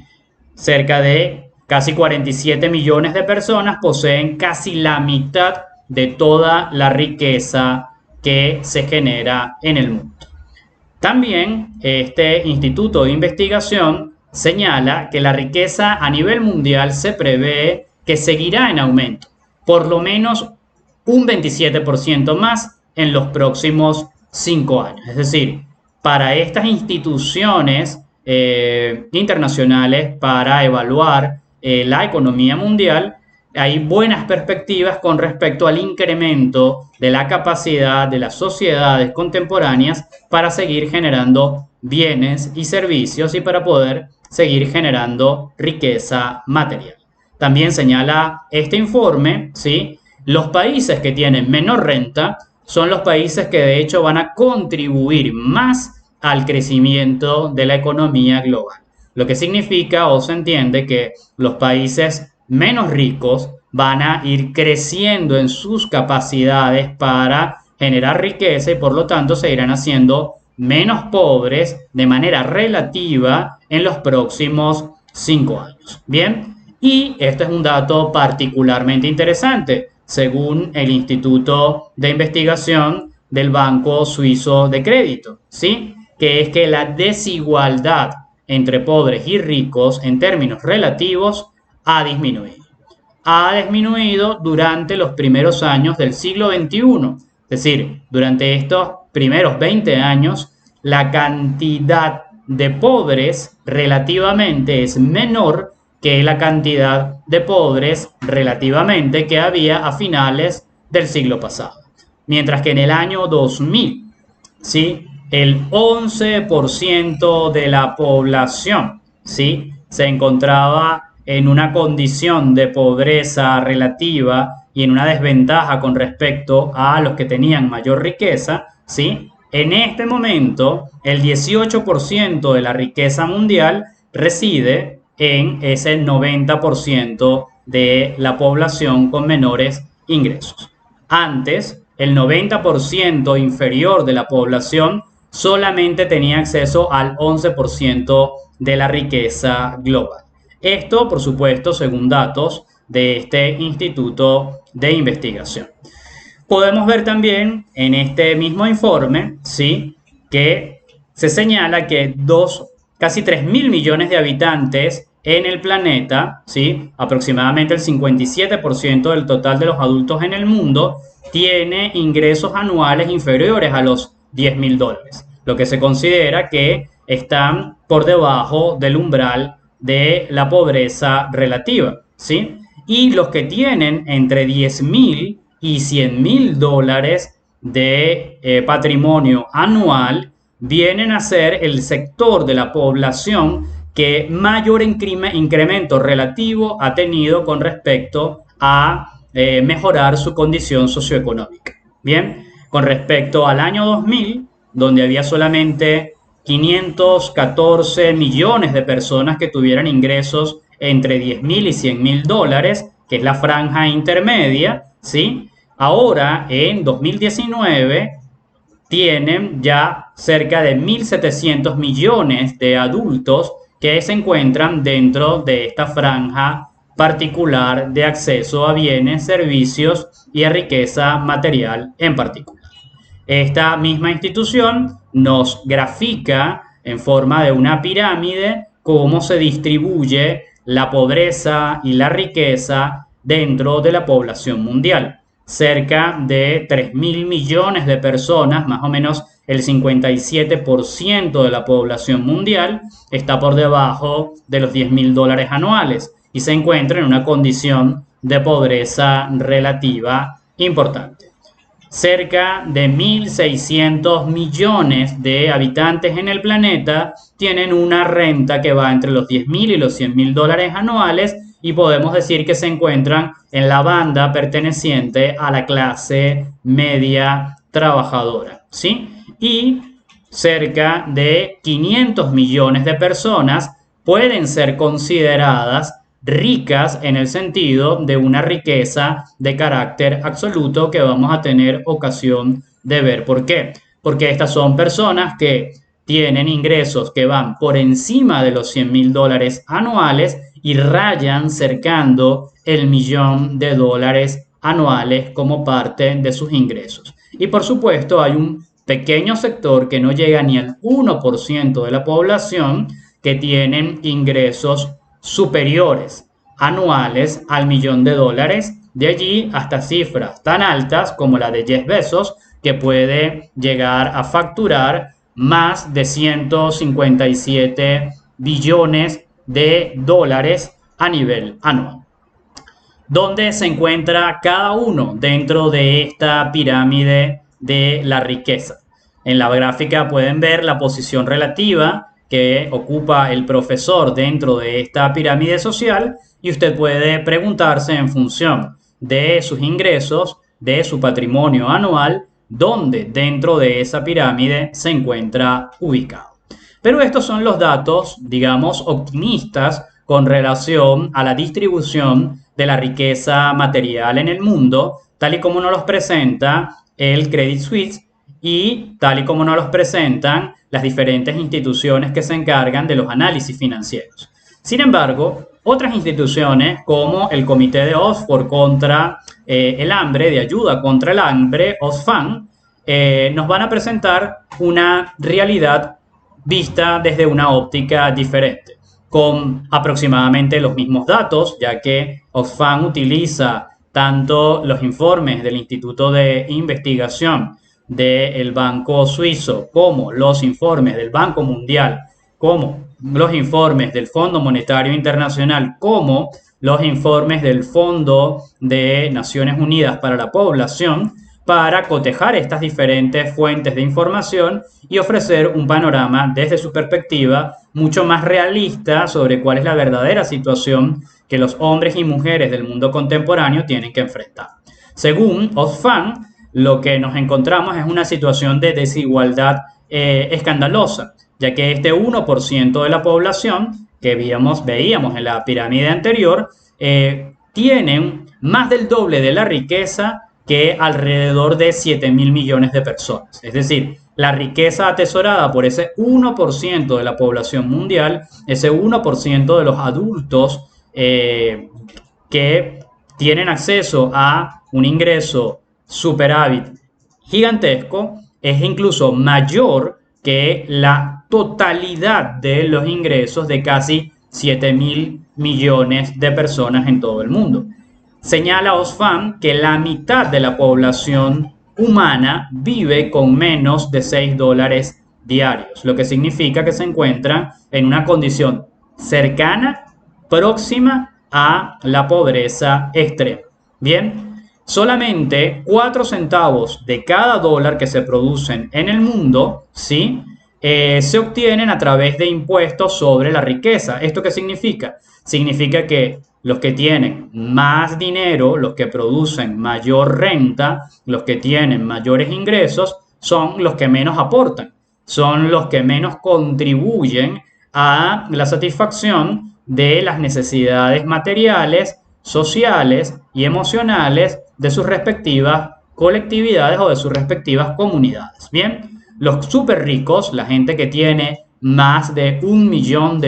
cerca de casi 47 millones de personas poseen casi la mitad de toda la riqueza que se genera en el mundo. También este instituto de investigación señala que la riqueza a nivel mundial se prevé que seguirá en aumento, por lo menos un 27% más en los próximos 5 años. Es decir, para estas instituciones internacionales para evaluar la economía mundial, hay buenas perspectivas con respecto al incremento de la capacidad de las sociedades contemporáneas para seguir generando bienes y servicios y para poder seguir generando riqueza material. También señala este informe, ¿sí?, los países que tienen menor renta son los países que de hecho van a contribuir más al crecimiento de la economía global. Lo que significa o se entiende que los países menos ricos van a ir creciendo en sus capacidades para generar riqueza y por lo tanto se irán haciendo menos pobres de manera relativa en los próximos 5 años. Bien, y esto es un dato particularmente interesante, según el Instituto de Investigación del Banco Suizo de Crédito, ¿sí?, que es que la desigualdad entre pobres y ricos en términos relativos ha disminuido. Ha disminuido durante los primeros años del siglo XXI. Es decir, durante estos primeros 20 años, la cantidad de pobres relativamente es menor que la cantidad de pobres relativamente que había a finales del siglo pasado. Mientras que en el año 2000, ¿sí?, el 11% de la población, ¿sí?, se encontraba en una condición de pobreza relativa y en una desventaja con respecto a los que tenían mayor riqueza, ¿sí? En este momento, el 18% de la riqueza mundial reside en ese 90% de la población con menores ingresos. Antes, el 90% inferior de la población solamente tenía acceso al 11% de la riqueza global. Esto, por supuesto, según datos de este instituto de investigación. Podemos ver también en este mismo informe, ¿sí?, que se señala que casi 3.000 millones de habitantes en el planeta, ¿sí? Aproximadamente el 57% del total de los adultos en el mundo, tiene ingresos anuales inferiores a los $10.000, lo que se considera que están por debajo del umbral de la pobreza relativa, ¿sí? Y los que tienen entre 10.000 y $100.000 de patrimonio anual vienen a ser el sector de la población que mayor incremento relativo ha tenido con respecto a mejorar su condición socioeconómica. Bien, con respecto al año 2000, donde había solamente 514 millones de personas que tuvieran ingresos entre 10.000 y $100.000, que es la franja intermedia, ¿sí? Ahora, en 2019, tienen ya cerca de 1.700 millones de adultos que se encuentran dentro de esta franja particular de acceso a bienes, servicios y a riqueza material en particular. Esta misma institución nos grafica en forma de una pirámide cómo se distribuye la pobreza y la riqueza dentro de la población mundial. Cerca de 3.000 millones de personas, más o menos el 57% de la población mundial, está por debajo de los $10.000 anuales y se encuentra en una condición de pobreza relativa importante. Cerca de 1.600 millones de habitantes en el planeta tienen una renta que va entre los $10.000 y los $100.000 anuales, y podemos decir que se encuentran en la banda perteneciente a la clase media trabajadora, ¿sí? Y cerca de 500 millones de personas pueden ser consideradas ricas en el sentido de una riqueza de carácter absoluto que vamos a tener ocasión de ver. ¿Por qué? Porque estas son personas que tienen ingresos que van por encima de los $100.000 anuales y rayan cercando el $1.000.000 anuales como parte de sus ingresos. Y por supuesto hay un pequeño sector que no llega ni al 1% de la población que tienen ingresos superiores anuales al $1.000.000, de allí hasta cifras tan altas como la de Jeff Bezos, que puede llegar a facturar más de 157 billones de dólares a nivel anual. ¿Dónde se encuentra cada uno dentro de esta pirámide de la riqueza? En la gráfica pueden ver la posición relativa que ocupa el profesor dentro de esta pirámide social, y usted puede preguntarse en función de sus ingresos, de su patrimonio anual, dónde dentro de esa pirámide se encuentra ubicado. Pero estos son los datos, digamos, optimistas con relación a la distribución de la riqueza material en el mundo, tal y como nos los presenta el Credit Suisse y tal y como nos los presentan las diferentes instituciones que se encargan de los análisis financieros. Sin embargo, otras instituciones como el Comité de Oxford contra el hambre, de ayuda contra el hambre, Oxfam, nos van a presentar una realidad vista desde una óptica diferente, con aproximadamente los mismos datos, ya que Oxfam utiliza tanto los informes del Instituto de Investigación del Banco Suizo como los informes del Banco Mundial, como los informes del Fondo Monetario Internacional, como los informes del Fondo de Naciones Unidas para la Población, para cotejar estas diferentes fuentes de información y ofrecer un panorama desde su perspectiva mucho más realista sobre cuál es la verdadera situación que los hombres y mujeres del mundo contemporáneo tienen que enfrentar. Según Oxfam, lo que nos encontramos es una situación de desigualdad escandalosa, ya que este 1% de la población que veíamos en la pirámide anterior tienen más del doble de la riqueza que alrededor de 7.000 millones de personas. Es decir, la riqueza atesorada por ese 1% de la población mundial, ese 1% de los adultos que tienen acceso a un ingreso superávit gigantesco, es incluso mayor que la totalidad de los ingresos de casi 7.000 millones de personas en todo el mundo. Señala Oxfam que la mitad de la población humana vive con menos de $6 diarios, lo que significa que se encuentra en una condición cercana, próxima a la pobreza extrema. Bien, solamente 4 centavos de cada dólar que se producen en el mundo, ¿sí? Se obtienen a través de impuestos sobre la riqueza. ¿Esto qué significa? Significa que los que tienen más dinero, los que producen mayor renta, los que tienen mayores ingresos, son los que menos aportan, son los que menos contribuyen a la satisfacción de las necesidades materiales, sociales y emocionales de sus respectivas colectividades o de sus respectivas comunidades. Bien, los súper ricos, la gente que tiene más de $1 millón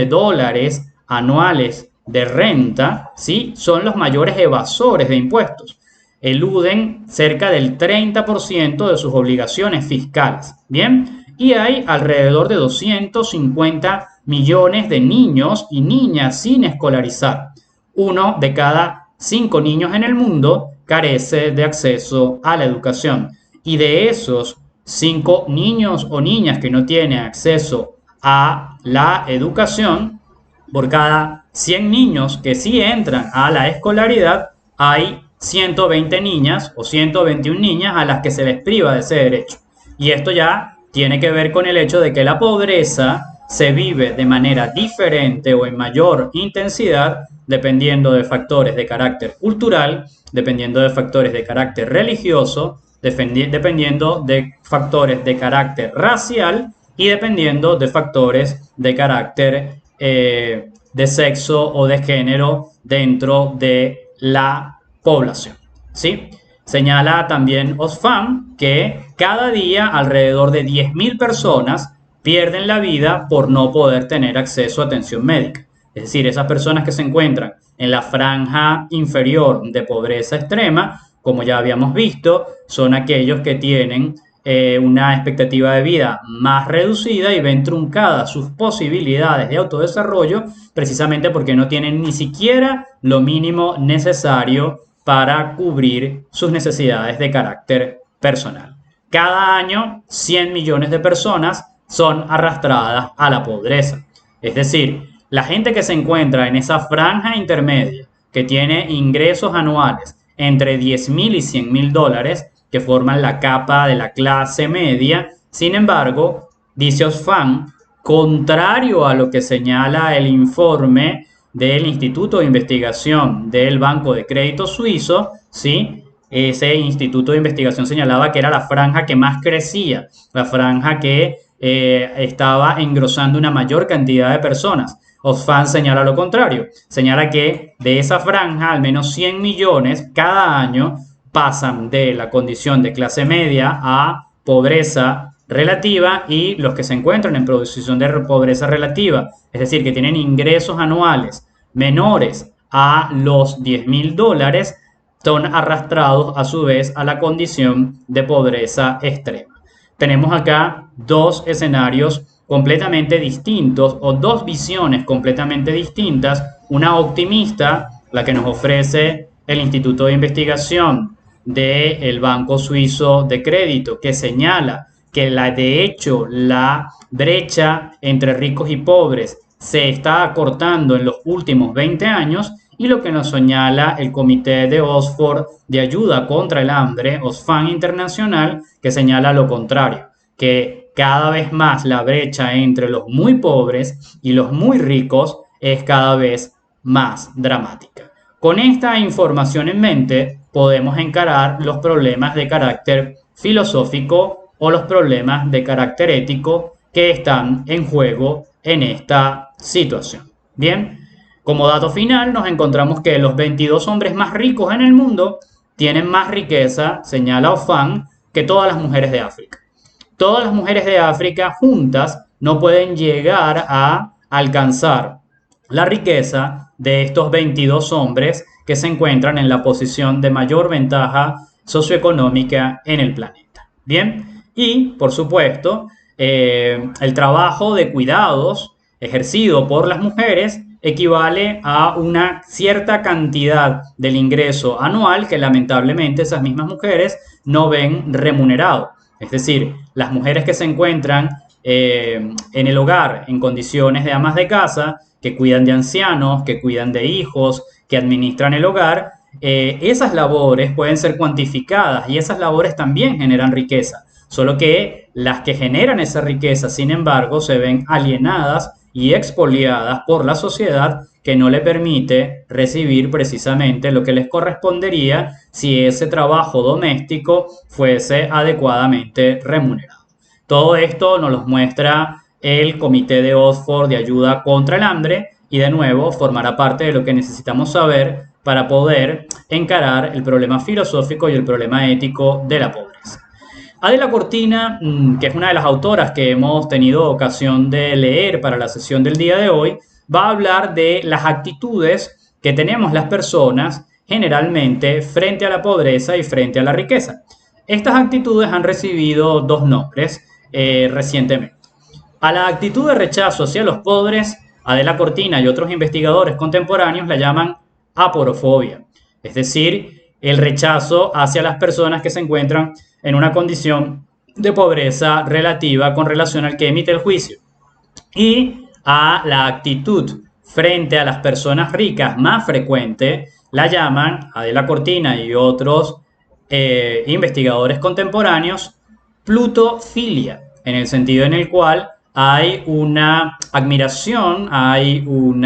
anuales de renta, ¿sí? Son los mayores evasores de impuestos. Eluden cerca del 30% de sus obligaciones fiscales. Bien, y hay alrededor de 250 millones de niños y niñas sin escolarizar. 1 de cada 5 niños en el mundo carece de acceso a la educación. Y de esos 5 niños o niñas que no tienen acceso a la educación, por cada 100 niños que sí entran a la escolaridad, hay 120 niñas o 121 niñas a las que se les priva de ese derecho. Y esto ya tiene que ver con el hecho de que la pobreza se vive de manera diferente o en mayor intensidad dependiendo de factores de carácter cultural, dependiendo de factores de carácter religioso, dependiendo de factores de carácter racial y dependiendo de factores de carácter de sexo o de género dentro de la población, ¿sí? Señala también Oxfam que cada día alrededor de 10.000 personas pierden la vida por no poder tener acceso a atención médica. Es decir, esas personas que se encuentran en la franja inferior de pobreza extrema, como ya habíamos visto, son aquellos que tienen una expectativa de vida más reducida y ven truncadas sus posibilidades de autodesarrollo precisamente porque no tienen ni siquiera lo mínimo necesario para cubrir sus necesidades de carácter personal. Cada año, 100 millones de personas son arrastradas a la pobreza. Es decir, la gente que se encuentra en esa franja intermedia, que tiene ingresos anuales entre 10.000 y 100.000 dólares, que forman la capa de la clase media, sin embargo, dice Oxfam, contrario a lo que señala el informe del Instituto de Investigación del Banco de Crédito Suizo, ¿sí? Ese instituto de investigación señalaba que era la franja que más crecía, la franja que estaba engrosando una mayor cantidad de personas. Oxfam señala lo contrario, señala que de esa franja al menos 100 millones cada año pasan de la condición de clase media a pobreza relativa y los que se encuentran en posición de pobreza relativa, es decir, que tienen ingresos anuales menores a los 10.000 dólares, son arrastrados a su vez a la condición de pobreza extrema. Tenemos acá dos escenarios completamente distintos o dos visiones completamente distintas, una optimista, la que nos ofrece el Instituto de Investigación del Banco Suizo de Crédito, que señala que de hecho la brecha entre ricos y pobres se está acortando en los últimos 20 años, y lo que nos señala el Comité de Oxford de Ayuda contra el Hambre, Oxfam Internacional, que señala lo contrario, que cada vez más la brecha entre los muy pobres y los muy ricos es cada vez más dramática. Con esta información en mente, podemos encarar los problemas de carácter filosófico o los problemas de carácter ético que están en juego en esta situación. Bien, como dato final nos encontramos que los 22 hombres más ricos en el mundo tienen más riqueza, señala Oxfam, que todas las mujeres de África. Todas las mujeres de África juntas no pueden llegar a alcanzar la riqueza de estos 22 hombres que se encuentran en la posición de mayor ventaja socioeconómica en el planeta. Bien, y por supuesto, el trabajo de cuidados ejercido por las mujeres equivale a una cierta cantidad del ingreso anual que lamentablemente esas mismas mujeres no ven remunerado. Es decir, las mujeres que se encuentran en el hogar en condiciones de amas de casa, que cuidan de ancianos, que cuidan de hijos, que administran el hogar, esas labores pueden ser cuantificadas y esas labores también generan riqueza. Solo que las que generan esa riqueza, sin embargo, se ven alienadas y expoliadas por la sociedad, que no le permite recibir precisamente lo que les correspondería si ese trabajo doméstico fuese adecuadamente remunerado. Todo esto nos lo muestra el Comité de Oxford de Ayuda contra el Hambre y de nuevo formará parte de lo que necesitamos saber para poder encarar el problema filosófico y el problema ético de la pobreza. Adela Cortina, que es una de las autoras que hemos tenido ocasión de leer para la sesión del día de hoy, va a hablar de las actitudes que tenemos las personas generalmente frente a la pobreza y frente a la riqueza. Estas actitudes han recibido dos nombres recientemente. A la actitud de rechazo hacia los pobres, Adela Cortina y otros investigadores contemporáneos la llaman aporofobia, es decir, el rechazo hacia las personas que se encuentran en una condición de pobreza relativa con relación al que emite el juicio. Y a la actitud frente a las personas ricas más frecuente la llaman, Adela Cortina y otros investigadores contemporáneos, plutofilia, en el sentido en el cual hay una admiración, hay un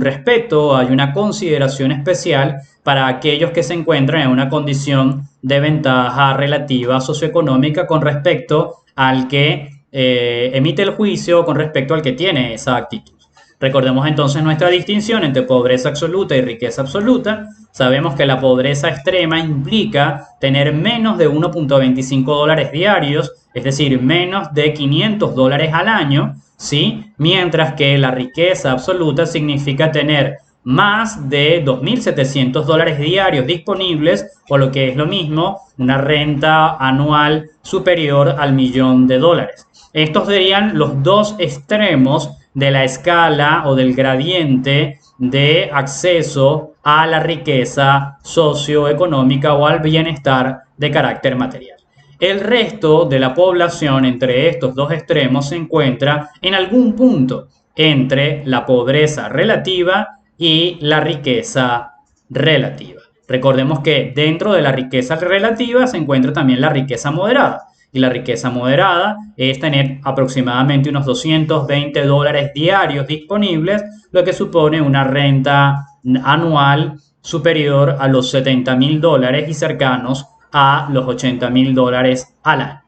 respeto, hay una consideración especial para aquellos que se encuentran en una condición de ventaja relativa socioeconómica con respecto al que emite el juicio, con respecto al que tiene esa actitud. Recordemos entonces nuestra distinción entre pobreza absoluta y riqueza absoluta. Sabemos que la pobreza extrema implica tener menos de 1.25 dólares diarios, es decir, menos de 500 dólares al año, ¿sí? Mientras que la riqueza absoluta significa tener más de 2.700 dólares diarios disponibles, o lo que es lo mismo, una renta anual superior al $1.000.000. Estos serían los dos extremos de la escala o del gradiente de acceso a la riqueza socioeconómica o al bienestar de carácter material. El resto de la población entre estos dos extremos se encuentra en algún punto entre la pobreza relativa y la riqueza relativa. Recordemos que dentro de la riqueza relativa se encuentra también la riqueza moderada. Y la riqueza moderada es tener aproximadamente unos 220 dólares diarios disponibles, lo que supone una renta anual superior a los 70.000 dólares y cercanos a los 80.000 dólares al año.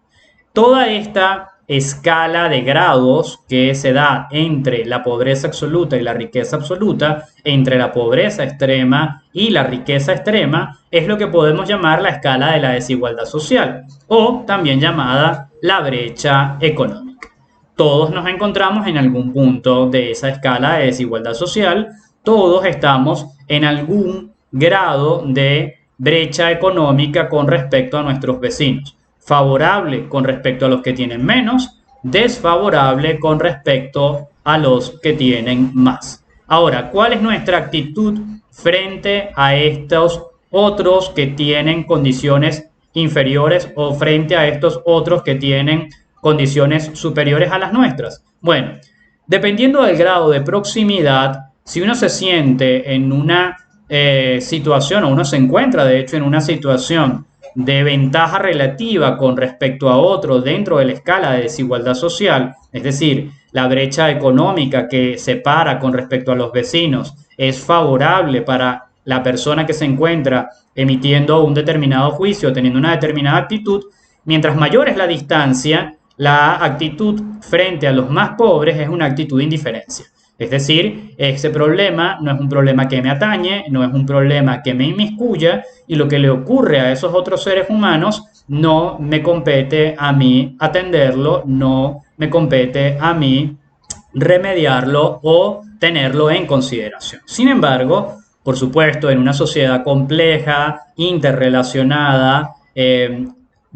Toda esta escala de grados que se da entre la pobreza absoluta y la riqueza absoluta, entre la pobreza extrema y la riqueza extrema, es lo que podemos llamar la escala de la desigualdad social, o también llamada la brecha económica. Todos nos encontramos en algún punto de esa escala de desigualdad social, todos estamos en algún grado de brecha económica con respecto a nuestros vecinos. Favorable con respecto a los que tienen menos, desfavorable con respecto a los que tienen más. Ahora, ¿cuál es nuestra actitud frente a estos otros que tienen condiciones inferiores o frente a estos otros que tienen condiciones superiores a las nuestras? Bueno, dependiendo del grado de proximidad, si uno se siente en una situación, o uno se encuentra de hecho en una situación de ventaja relativa con respecto a otro dentro de la escala de desigualdad social, es decir, la brecha económica que separa con respecto a los vecinos es favorable para la persona que se encuentra emitiendo un determinado juicio, teniendo una determinada actitud, mientras mayor es la distancia, la actitud frente a los más pobres es una actitud de indiferencia. Es decir, ese problema no es un problema que me atañe, no es un problema que me inmiscuya, y lo que le ocurre a esos otros seres humanos no me compete a mí atenderlo, no me compete a mí remediarlo o tenerlo en consideración. Sin embargo, por supuesto, en una sociedad compleja, interrelacionada,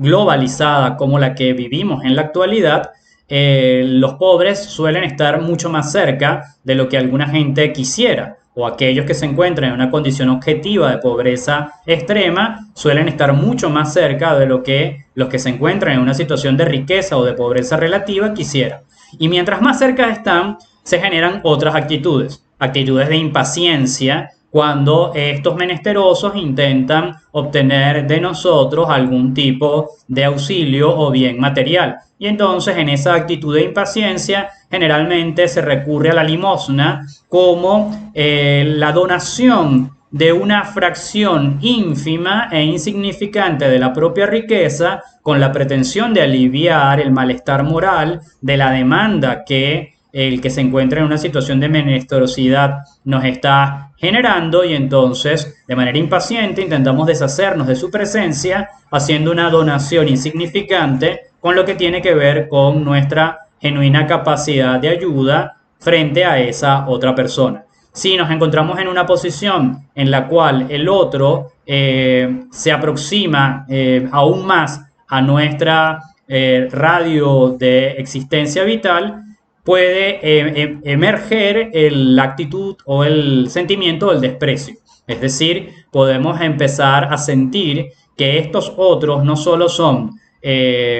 globalizada como la que vivimos en la actualidad, los pobres suelen estar mucho más cerca de lo que alguna gente quisiera, o aquellos que se encuentran en una condición objetiva de pobreza extrema suelen estar mucho más cerca de lo que los que se encuentran en una situación de riqueza o de pobreza relativa quisieran. Y mientras más cerca están, se generan otras actitudes, actitudes de impaciencia, cuando estos menesterosos intentan obtener de nosotros algún tipo de auxilio o bien material. Y entonces en esa actitud de impaciencia generalmente se recurre a la limosna como la donación de una fracción ínfima e insignificante de la propia riqueza con la pretensión de aliviar el malestar moral de la demanda que el que se encuentra en una situación de menesterosidad nos está generando, y entonces de manera impaciente intentamos deshacernos de su presencia haciendo una donación insignificante con lo que tiene que ver con nuestra genuina capacidad de ayuda frente a esa otra persona. Si nos encontramos en una posición en la cual el otro se aproxima aún más a nuestra radio de existencia vital, puede emerger la actitud o el sentimiento del desprecio. Es decir, podemos empezar a sentir que estos otros no solo son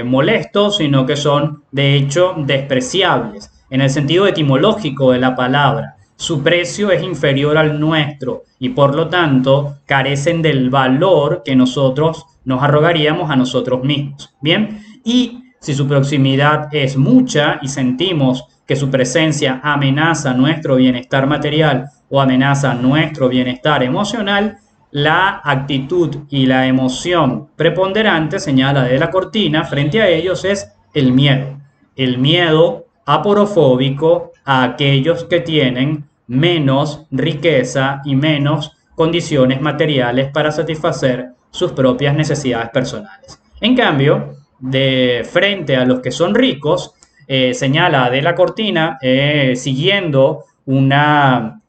molestos, sino que son de hecho despreciables en el sentido etimológico de la palabra. Su precio es inferior al nuestro y por lo tanto carecen del valor que nosotros nos arrogaríamos a nosotros mismos. Bien, y si su proximidad es mucha y sentimos que su presencia amenaza nuestro bienestar material o amenaza nuestro bienestar emocional, la actitud y la emoción preponderante, señala de la Cortina, frente a ellos es el miedo. El miedo aporofóbico a aquellos que tienen menos riqueza y menos condiciones materiales para satisfacer sus propias necesidades personales. En cambio, de frente a los que son ricos, señala de la Cortina, siguiendo una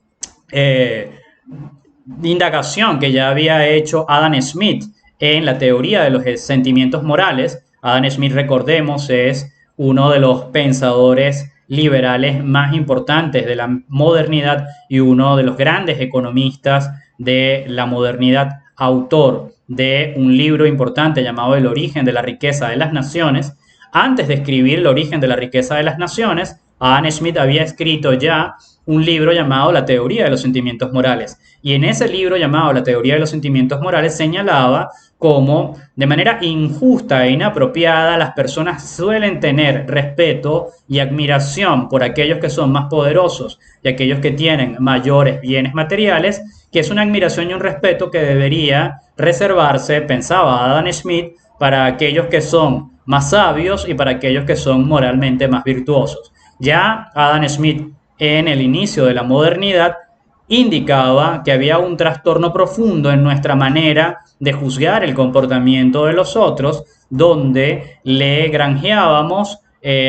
indagación que ya había hecho Adam Smith en la teoría de los sentimientos morales. Adam Smith, recordemos, es uno de los pensadores liberales más importantes de la modernidad y uno de los grandes economistas de la modernidad, autor de un libro importante llamado El origen de la riqueza de las naciones. Antes de escribir El origen de la riqueza de las naciones, Adam Smith había escrito ya un libro llamado La teoría de los sentimientos morales. Y en ese libro llamado La teoría de los sentimientos morales señalaba cómo de manera injusta e inapropiada las personas suelen tener respeto y admiración por aquellos que son más poderosos y aquellos que tienen mayores bienes materiales, que es una admiración y un respeto que debería reservarse, pensaba Adam Smith, para aquellos que son más sabios y para aquellos que son moralmente más virtuosos. Ya Adam Smith, en el inicio de la modernidad, indicaba que había un trastorno profundo en nuestra manera de juzgar el comportamiento de los otros, donde le granjeábamos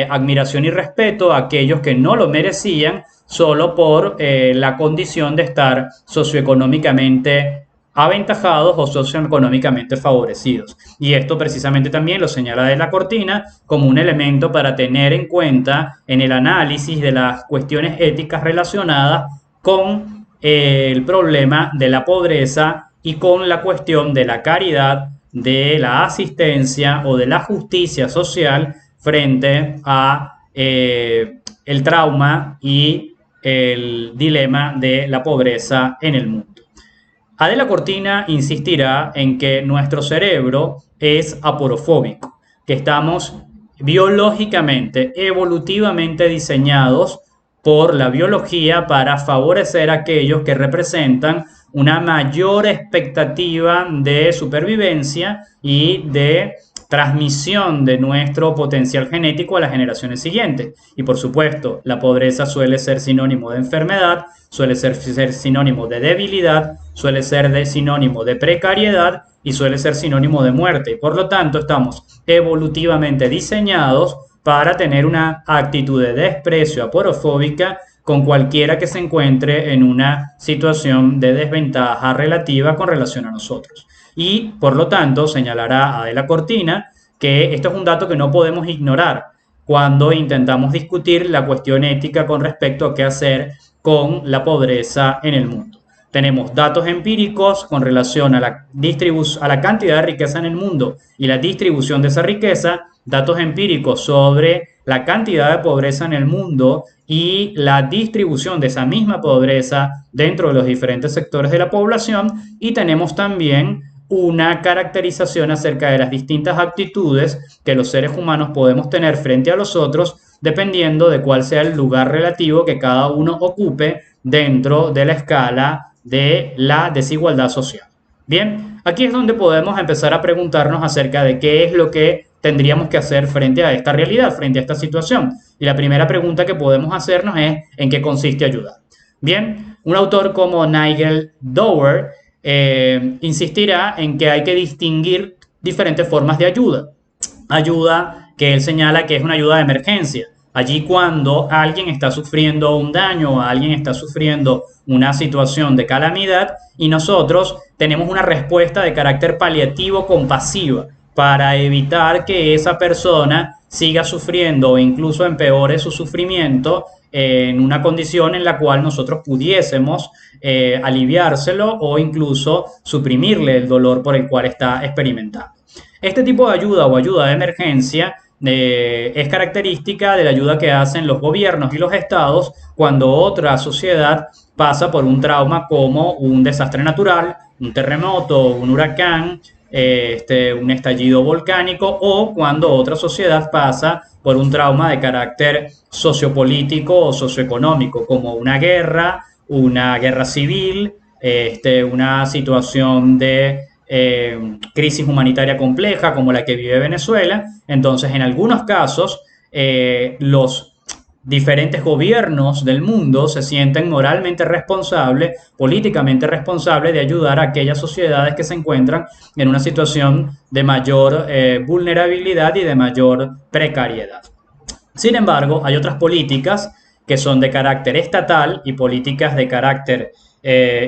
admiración y respeto a aquellos que no lo merecían solo por la condición de estar socioeconómicamente aventajados o socioeconómicamente favorecidos. Y esto precisamente también lo señala de la Cortina como un elemento para tener en cuenta en el análisis de las cuestiones éticas relacionadas con el problema de la pobreza y con la cuestión de la caridad, de la asistencia o de la justicia social frente a el trauma y el dilema de la pobreza en el mundo. Adela Cortina insistirá en que nuestro cerebro es aporofóbico, que estamos biológicamente, evolutivamente diseñados por la biología para favorecer a aquellos que representan una mayor expectativa de supervivencia y de transmisión de nuestro potencial genético a las generaciones siguientes. Y por supuesto, la pobreza suele ser sinónimo de enfermedad, suele ser sinónimo de debilidad, suele ser sinónimo de precariedad y suele ser sinónimo de muerte. Y por lo tanto, estamos evolutivamente diseñados para tener una actitud de desprecio aporofóbica con cualquiera que se encuentre en una situación de desventaja relativa con relación a nosotros. Y por lo tanto señalará Adela Cortina que esto es un dato que no podemos ignorar cuando intentamos discutir la cuestión ética con respecto a qué hacer con la pobreza en el mundo. Tenemos datos empíricos con relación a la cantidad de riqueza en el mundo y la distribución de esa riqueza, datos empíricos sobre la cantidad de pobreza en el mundo y la distribución de esa misma pobreza dentro de los diferentes sectores de la población, y tenemos también una caracterización acerca de las distintas actitudes que los seres humanos podemos tener frente a los otros, dependiendo de cuál sea el lugar relativo que cada uno ocupe dentro de la escala de la desigualdad social. Bien, aquí es donde podemos empezar a preguntarnos acerca de qué es lo que tendríamos que hacer frente a esta realidad, frente a esta situación. Y la primera pregunta que podemos hacernos es ¿en qué consiste ayudar? Bien, un autor como Nigel Dower insistirá en que hay que distinguir diferentes formas de ayuda. Ayuda que él señala que es una ayuda de emergencia. Allí cuando alguien está sufriendo un daño o alguien está sufriendo una situación de calamidad y nosotros tenemos una respuesta de carácter paliativo compasiva para evitar que esa persona siga sufriendo o incluso empeore su sufrimiento en una condición en la cual nosotros pudiésemos aliviárselo o incluso suprimirle el dolor por el cual está experimentando. Este tipo de ayuda o ayuda de emergencia es característica de la ayuda que hacen los gobiernos y los estados cuando otra sociedad pasa por un trauma como un desastre natural, un terremoto, un huracán, un estallido volcánico, o cuando otra sociedad pasa por un trauma de carácter sociopolítico o socioeconómico, como una guerra civil, una situación de crisis humanitaria compleja como la que vive Venezuela. Entonces, en algunos casos, los diferentes gobiernos del mundo se sienten moralmente responsables, políticamente responsables de ayudar a aquellas sociedades que se encuentran en una situación de mayor vulnerabilidad y de mayor precariedad. Sin embargo, hay otras políticas que son de carácter estatal y políticas de carácter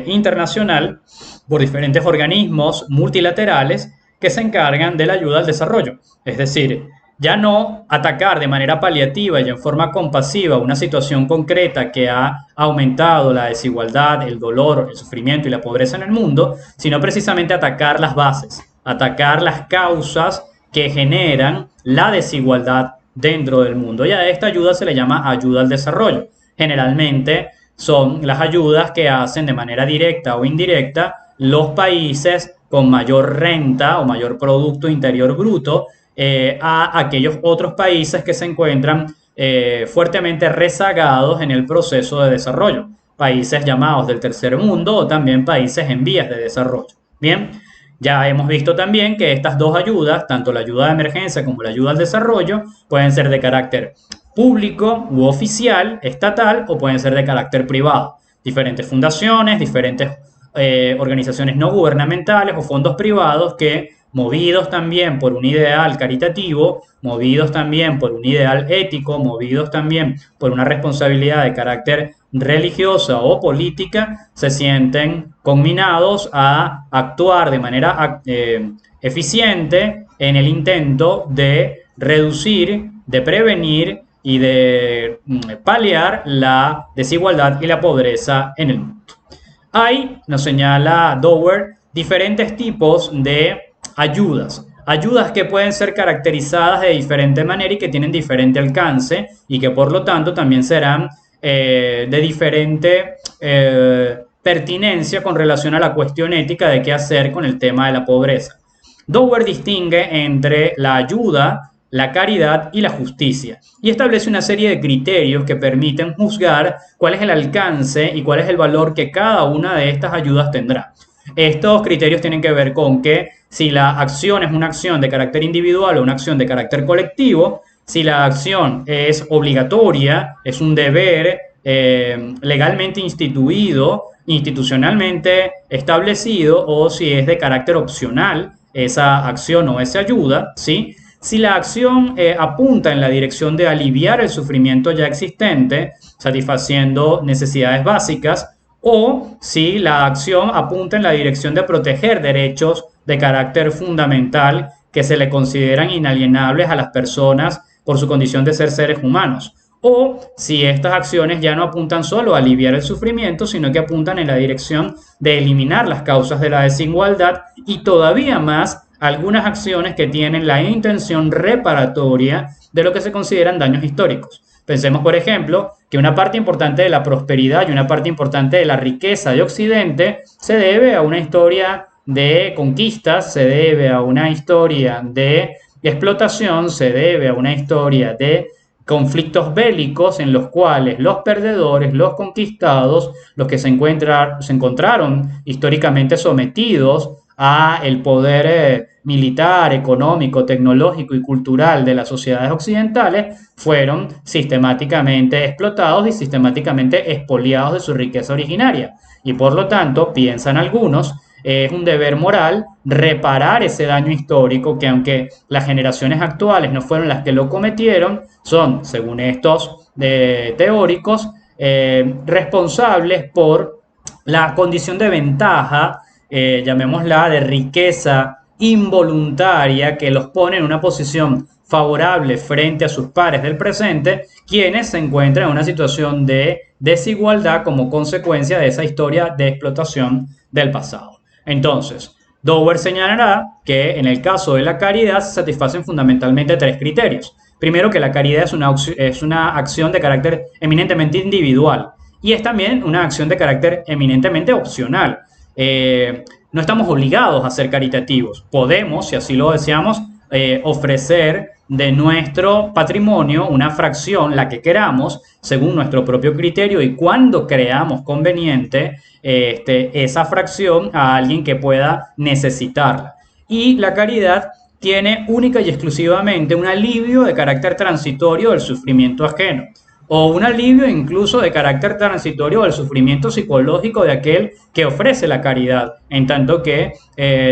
internacional por diferentes organismos multilaterales que se encargan de la ayuda al desarrollo. Es decir, ya no atacar de manera paliativa y en forma compasiva una situación concreta que ha aumentado la desigualdad, el dolor, el sufrimiento y la pobreza en el mundo, sino precisamente atacar las bases, atacar las causas que generan la desigualdad dentro del mundo. Y a esta ayuda se le llama ayuda al desarrollo. Generalmente son las ayudas que hacen de manera directa o indirecta los países con mayor renta o mayor Producto Interior Bruto a aquellos otros países que se encuentran fuertemente rezagados en el proceso de desarrollo, países llamados del tercer mundo o también países en vías de desarrollo. Bien, ya hemos visto también que estas dos ayudas, tanto la ayuda de emergencia como la ayuda al desarrollo, pueden ser de carácter público u oficial, estatal, o pueden ser de carácter privado. Diferentes fundaciones, diferentes organizaciones no gubernamentales o fondos privados que, movidos también por un ideal caritativo, movidos también por un ideal ético, movidos también por una responsabilidad de carácter religiosa o política, se sienten conminados a actuar de manera eficiente en el intento de reducir, de prevenir y de paliar la desigualdad y la pobreza en el mundo. Hay, nos señala Dower, diferentes tipos de ayudas que pueden ser caracterizadas de diferente manera y que tienen diferente alcance y que por lo tanto también serán de diferente pertinencia con relación a la cuestión ética de qué hacer con el tema de la pobreza. Dower distingue entre la ayuda, la caridad y la justicia, y establece una serie de criterios que permiten juzgar cuál es el alcance y cuál es el valor que cada una de estas ayudas tendrá. Estos criterios tienen que ver con que si la acción es una acción de carácter individual o una acción de carácter colectivo, si la acción es obligatoria, es un deber legalmente instituido, institucionalmente establecido, o si es de carácter opcional esa acción o esa ayuda, ¿sí? Si la acción apunta en la dirección de aliviar el sufrimiento ya existente, satisfaciendo necesidades básicas, o si la acción apunta en la dirección de proteger derechos de carácter fundamental que se le consideran inalienables a las personas por su condición de ser seres humanos. O si estas acciones ya no apuntan solo a aliviar el sufrimiento, sino que apuntan en la dirección de eliminar las causas de la desigualdad y todavía más algunas acciones que tienen la intención reparatoria de lo que se consideran daños históricos. Pensemos, por ejemplo, que una parte importante de la prosperidad y una parte importante de la riqueza de Occidente se debe a una historia de conquistas, se debe a una historia de explotación, se debe a una historia de conflictos bélicos en los cuales los perdedores, los conquistados, los que se encontraron históricamente sometidos a el poder militar, económico, tecnológico y cultural de las sociedades occidentales, fueron sistemáticamente explotados y sistemáticamente expoliados de su riqueza originaria. Y por lo tanto, piensan algunos, es un deber moral reparar ese daño histórico que, aunque las generaciones actuales no fueron las que lo cometieron, son, según estos teóricos, responsables por la condición de ventaja, llamémosla de riqueza involuntaria, que los pone en una posición favorable frente a sus pares del presente, quienes se encuentran en una situación de desigualdad como consecuencia de esa historia de explotación del pasado. Entonces, Dower señalará que en el caso de la caridad se satisfacen fundamentalmente tres criterios. Primero, que la caridad es una acción de carácter eminentemente individual y es también una acción de carácter eminentemente opcional. No estamos obligados a ser caritativos. Podemos, si así lo deseamos, ofrecer de nuestro patrimonio una fracción, la que queramos, según nuestro propio criterio y cuando creamos conveniente esa fracción a alguien que pueda necesitarla. Y la caridad tiene única y exclusivamente un alivio de carácter transitorio del sufrimiento ajeno, o un alivio incluso de carácter transitorio del sufrimiento psicológico de aquel que ofrece la caridad, en tanto que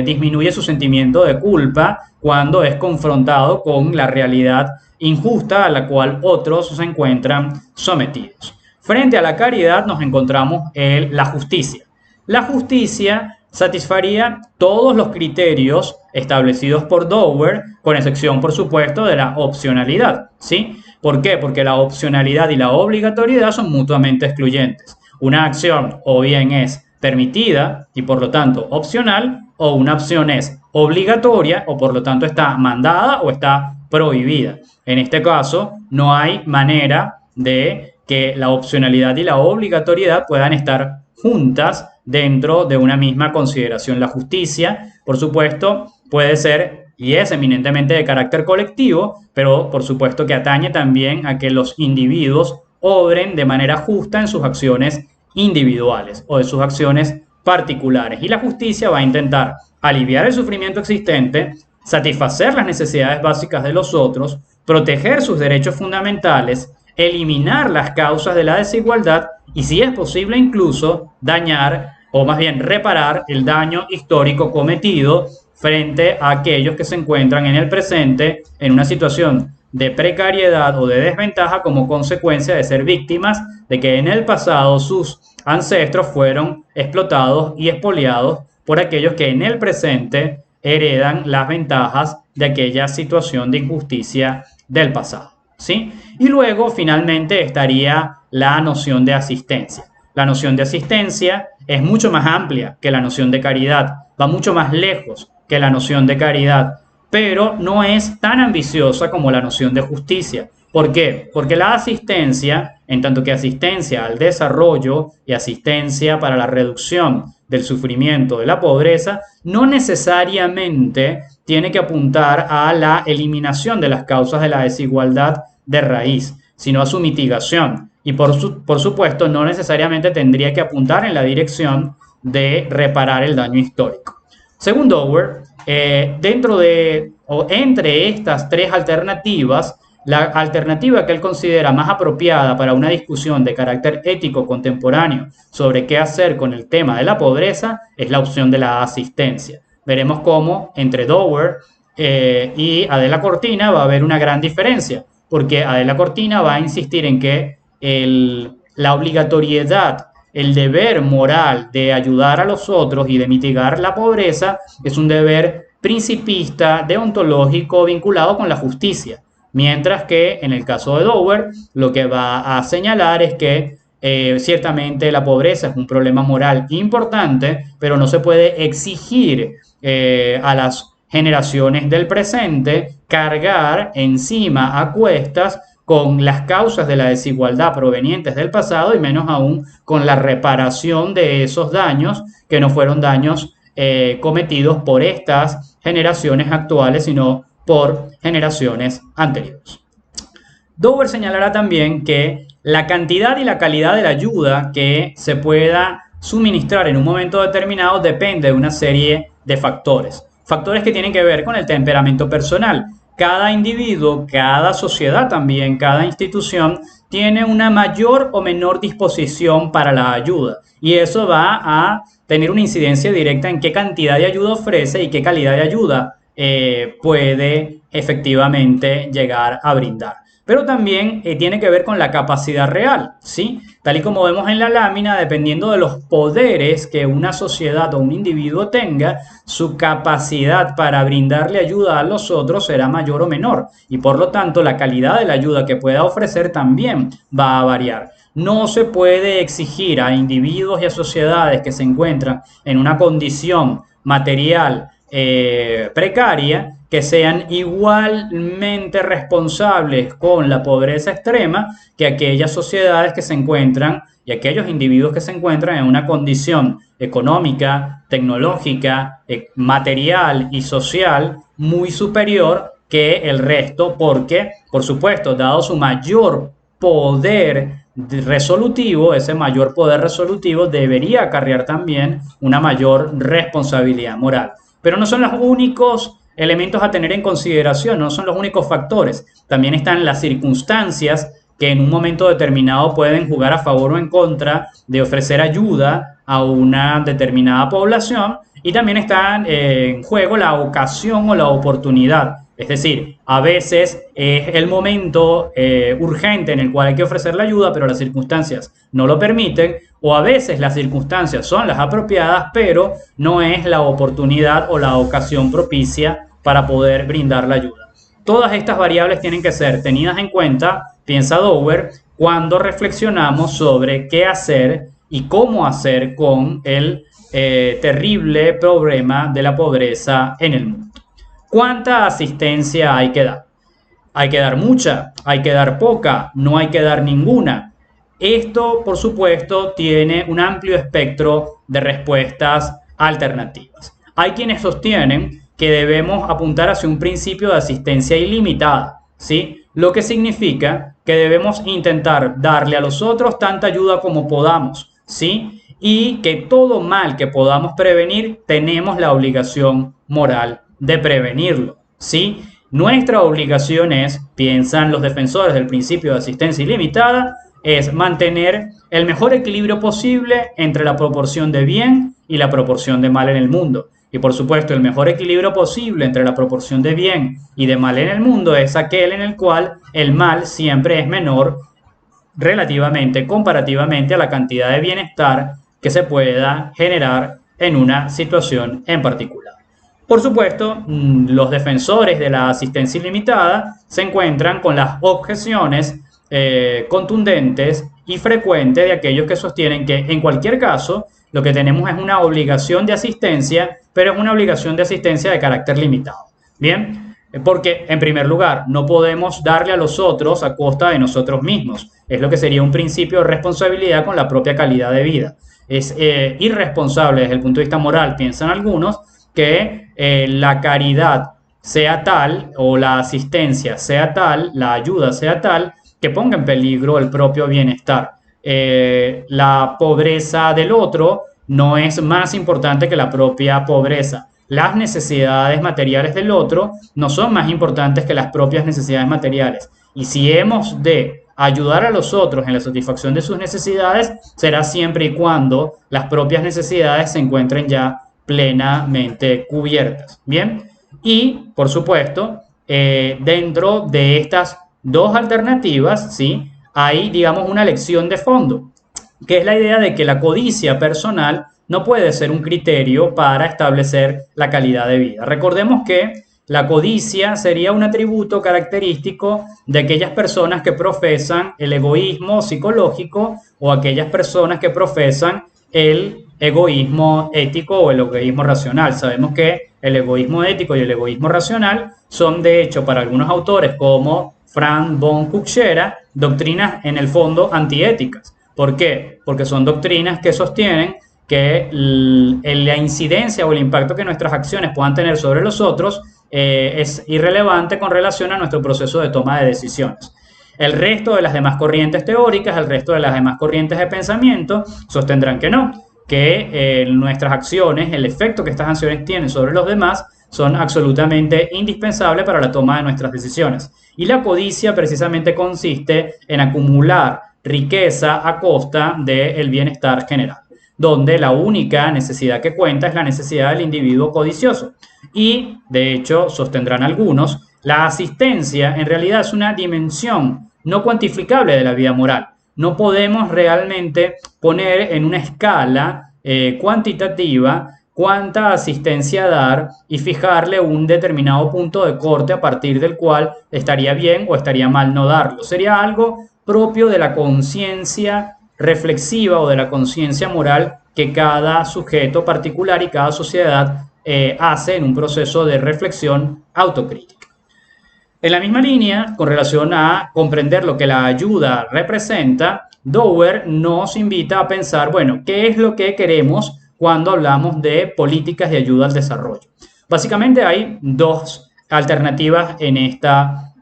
disminuye su sentimiento de culpa cuando es confrontado con la realidad injusta a la cual otros se encuentran sometidos. Frente a la caridad nos encontramos la justicia. La justicia satisfaría todos los criterios establecidos por Dower, con excepción, por supuesto, de la opcionalidad, ¿sí? ¿Por qué? Porque la opcionalidad y la obligatoriedad son mutuamente excluyentes. Una acción o bien es permitida y por lo tanto opcional, o una acción es obligatoria o por lo tanto está mandada o está prohibida. En este caso, no hay manera de que la opcionalidad y la obligatoriedad puedan estar juntas dentro de una misma consideración. La justicia, por supuesto, puede ser y es eminentemente de carácter colectivo, pero por supuesto que atañe también a que los individuos obren de manera justa en sus acciones individuales o de sus acciones particulares. Y la justicia va a intentar aliviar el sufrimiento existente, satisfacer las necesidades básicas de los otros, proteger sus derechos fundamentales, eliminar las causas de la desigualdad y, si es posible, incluso dañar o más bien reparar el daño histórico cometido frente a aquellos que se encuentran en el presente en una situación de precariedad o de desventaja como consecuencia de ser víctimas de que en el pasado sus ancestros fueron explotados y expoliados por aquellos que en el presente heredan las ventajas de aquella situación de injusticia del pasado, ¿sí? Y luego, finalmente, estaría la noción de asistencia. La noción de asistencia es mucho más amplia que la noción de caridad, va mucho más lejos que la noción de caridad, pero no es tan ambiciosa como la noción de justicia. ¿Por qué? Porque la asistencia, en tanto que asistencia al desarrollo y asistencia para la reducción del sufrimiento de la pobreza, no necesariamente tiene que apuntar a la eliminación de las causas de la desigualdad de raíz, sino a su mitigación. Y por supuesto, no necesariamente tendría que apuntar en la dirección de reparar el daño histórico. Según Dower, dentro de o entre estas tres alternativas, la alternativa que él considera más apropiada para una discusión de carácter ético contemporáneo sobre qué hacer con el tema de la pobreza es la opción de la asistencia. Veremos cómo entre Dower y Adela Cortina va a haber una gran diferencia, porque Adela Cortina va a insistir en que la obligatoriedad, el deber moral de ayudar a los otros y de mitigar la pobreza es un deber principista, deontológico, vinculado con la justicia. Mientras que en el caso de Dower, lo que va a señalar es que ciertamente la pobreza es un problema moral importante, pero no se puede exigir a las generaciones del presente cargar encima a cuestas con las causas de la desigualdad provenientes del pasado y menos aún con la reparación de esos daños que no fueron daños cometidos por estas generaciones actuales, sino por generaciones anteriores. Dower señalará también que la cantidad y la calidad de la ayuda que se pueda suministrar en un momento determinado depende de una serie de factores. Factores que tienen que ver con el temperamento personal. Cada individuo, cada sociedad también, cada institución tiene una mayor o menor disposición para la ayuda. Y eso va a tener una incidencia directa en qué cantidad de ayuda ofrece y qué calidad de ayuda puede efectivamente llegar a brindar. Pero también tiene que ver con la capacidad real, ¿sí? Tal y como vemos en la lámina, dependiendo de los poderes que una sociedad o un individuo tenga, su capacidad para brindarle ayuda a los otros será mayor o menor. Y por lo tanto, la calidad de la ayuda que pueda ofrecer también va a variar. No se puede exigir a individuos y a sociedades que se encuentran en una condición material precaria que sean igualmente responsables con la pobreza extrema que aquellas sociedades que se encuentran y aquellos individuos que se encuentran en una condición económica, tecnológica, material y social muy superior que el resto, porque, por supuesto, dado su mayor poder resolutivo, ese mayor poder resolutivo debería acarrear también una mayor responsabilidad moral. Pero no son los únicos elementos a tener en consideración, no son los únicos factores. También están las circunstancias que en un momento determinado pueden jugar a favor o en contra de ofrecer ayuda a una determinada población, y también está en juego la ocasión o la oportunidad. Es decir, a veces es el momento urgente en el cual hay que ofrecer la ayuda, pero las circunstancias no lo permiten, o a veces las circunstancias son las apropiadas, pero no es la oportunidad o la ocasión propicia para poder brindar la ayuda. Todas estas variables tienen que ser tenidas en cuenta, piensa Dower, cuando reflexionamos sobre qué hacer y cómo hacer con el terrible problema de la pobreza en el mundo. ¿Cuánta asistencia hay que dar? ¿Hay que dar mucha? ¿Hay que dar poca? ¿No hay que dar ninguna? Esto, por supuesto, tiene un amplio espectro de respuestas alternativas. Hay quienes sostienen que debemos apuntar hacia un principio de asistencia ilimitada, ¿sí? Lo que significa que debemos intentar darle a los otros tanta ayuda como podamos, ¿sí? Y que todo mal que podamos prevenir, tenemos la obligación moral de prevenirlo, ¿sí? Nuestra obligación es, piensan los defensores del principio de asistencia ilimitada, es mantener el mejor equilibrio posible entre la proporción de bien y la proporción de mal en el mundo. Y por supuesto, el mejor equilibrio posible entre la proporción de bien y de mal en el mundo es aquel en el cual el mal siempre es menor relativamente, comparativamente a la cantidad de bienestar que se pueda generar en una situación en particular. Por supuesto, los defensores de la asistencia ilimitada se encuentran con las objeciones contundentes y frecuentes de aquellos que sostienen que en cualquier caso lo que tenemos es una obligación de asistencia, pero es una obligación de asistencia de carácter limitado. Bien, porque en primer lugar no podemos darle a los otros a costa de nosotros mismos. Es lo que sería un principio de responsabilidad con la propia calidad de vida. Es irresponsable desde el punto de vista moral, piensan algunos, que la caridad sea tal o la asistencia sea tal, la ayuda sea tal, que ponga en peligro el propio bienestar. La pobreza del otro no es más importante que la propia pobreza. Las necesidades materiales del otro no son más importantes que las propias necesidades materiales. Y si hemos de ayudar a los otros en la satisfacción de sus necesidades, será siempre y cuando las propias necesidades se encuentren ya plenamente cubiertas. Bien, y por supuesto, dentro de estas dos alternativas, ¿sí?, hay, digamos, una lección de fondo, que es la idea de que la codicia personal no puede ser un criterio para establecer la calidad de vida. Recordemos que la codicia sería un atributo característico de aquellas personas que profesan el egoísmo psicológico o aquellas personas que profesan el egoísmo ético o el egoísmo racional. Sabemos que el egoísmo ético y el egoísmo racional son, de hecho, para algunos autores como Franz von Kuchera, doctrinas en el fondo antiéticas. ¿Por qué? Porque son doctrinas que sostienen que la incidencia o el impacto que nuestras acciones puedan tener sobre los otros es irrelevante con relación a nuestro proceso de toma de decisiones. El resto de las demás corrientes teóricas, el resto de las demás corrientes de pensamiento sostendrán que no, que nuestras acciones, el efecto que estas acciones tienen sobre los demás son absolutamente indispensables para la toma de nuestras decisiones. Y la codicia precisamente consiste en acumular riqueza a costa del bienestar general, donde la única necesidad que cuenta es la necesidad del individuo codicioso. Y, de hecho, sostendrán algunos, la asistencia en realidad es una dimensión no cuantificable de la vida moral. No podemos realmente poner en una escala cuantitativa cuánta asistencia dar y fijarle un determinado punto de corte a partir del cual estaría bien o estaría mal no darlo. Sería algo propio de la conciencia reflexiva o de la conciencia moral que cada sujeto particular y cada sociedad hace en un proceso de reflexión autocrítica. En la misma línea, con relación a comprender lo que la ayuda representa, Dower nos invita a pensar, bueno, ¿qué es lo que queremos cuando hablamos de políticas de ayuda al desarrollo? Básicamente hay dos alternativas en esta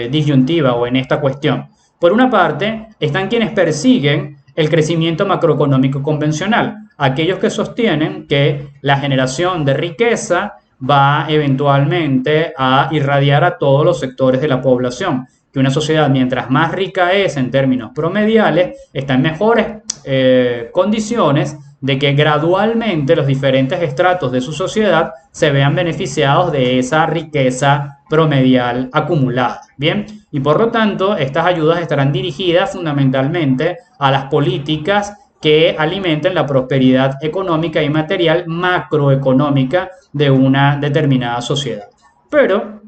disyuntiva o en esta cuestión. Por una parte, están quienes persiguen el crecimiento macroeconómico convencional, aquellos que sostienen que la generación de riqueza va eventualmente a irradiar a todos los sectores de la población, que una sociedad mientras más rica es en términos promediales, está en mejores condiciones de que gradualmente los diferentes estratos de su sociedad se vean beneficiados de esa riqueza promedial acumulada. Bien, y por lo tanto, estas ayudas estarán dirigidas fundamentalmente a las políticas que alimenten la prosperidad económica y material macroeconómica de una determinada sociedad. Pero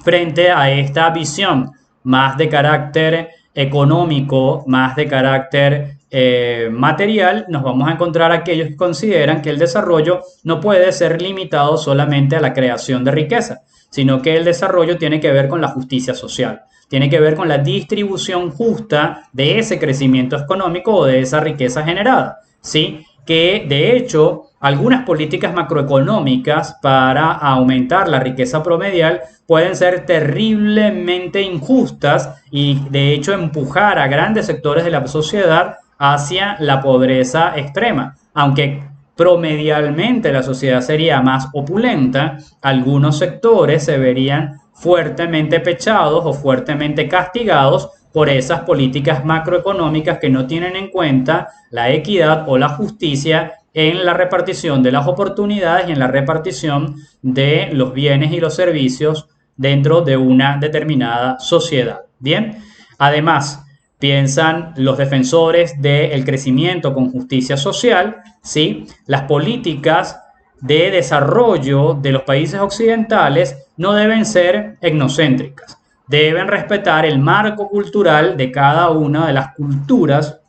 frente a esta visión más de carácter económico, más de carácter material, nos vamos a encontrar aquellos que consideran que el desarrollo no puede ser limitado solamente a la creación de riqueza, sino que el desarrollo tiene que ver con la justicia social, tiene que ver con la distribución justa de ese crecimiento económico o de esa riqueza generada, ¿sí? Que de hecho algunas políticas macroeconómicas para aumentar la riqueza promedial pueden ser terriblemente injustas y de hecho empujar a grandes sectores de la sociedad hacia la pobreza extrema. Aunque promedialmente la sociedad sería más opulenta, algunos sectores se verían fuertemente pechados o fuertemente castigados por esas políticas macroeconómicas que no tienen en cuenta la equidad o la justicia en la repartición de las oportunidades y en la repartición de los bienes y los servicios dentro de una determinada sociedad. Bien, además, piensan los defensores del crecimiento con justicia social, ¿sí? Las políticas de desarrollo de los países occidentales no deben ser etnocéntricas, deben respetar el marco cultural de cada una de las culturas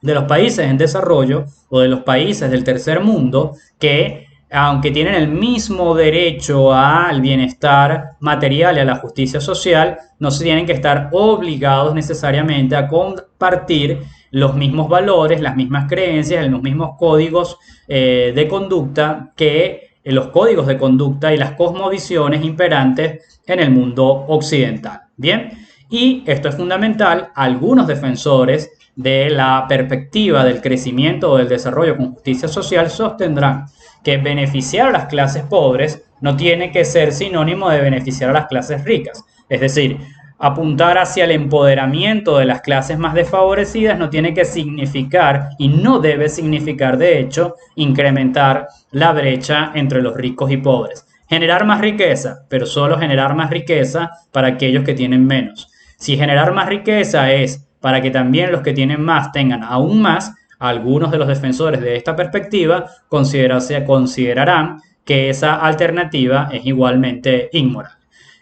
de los países en desarrollo o de los países del tercer mundo que, aunque tienen el mismo derecho al bienestar material y a la justicia social, no se tienen que estar obligados necesariamente a compartir los mismos valores, las mismas creencias, los mismos códigos de conducta que los códigos de conducta y las cosmovisiones imperantes en el mundo occidental. Bien, y esto es fundamental. Algunos defensores de la perspectiva del crecimiento o del desarrollo con justicia social sostendrán que beneficiar a las clases pobres no tiene que ser sinónimo de beneficiar a las clases ricas. Es decir, apuntar hacia el empoderamiento de las clases más desfavorecidas no tiene que significar, y no debe significar de hecho, incrementar la brecha entre los ricos y pobres. Generar más riqueza, pero solo generar más riqueza para aquellos que tienen menos. Si generar más riqueza es para que también los que tienen más tengan aún más, Algunos de los defensores de esta perspectiva considerarán que esa alternativa es igualmente inmoral.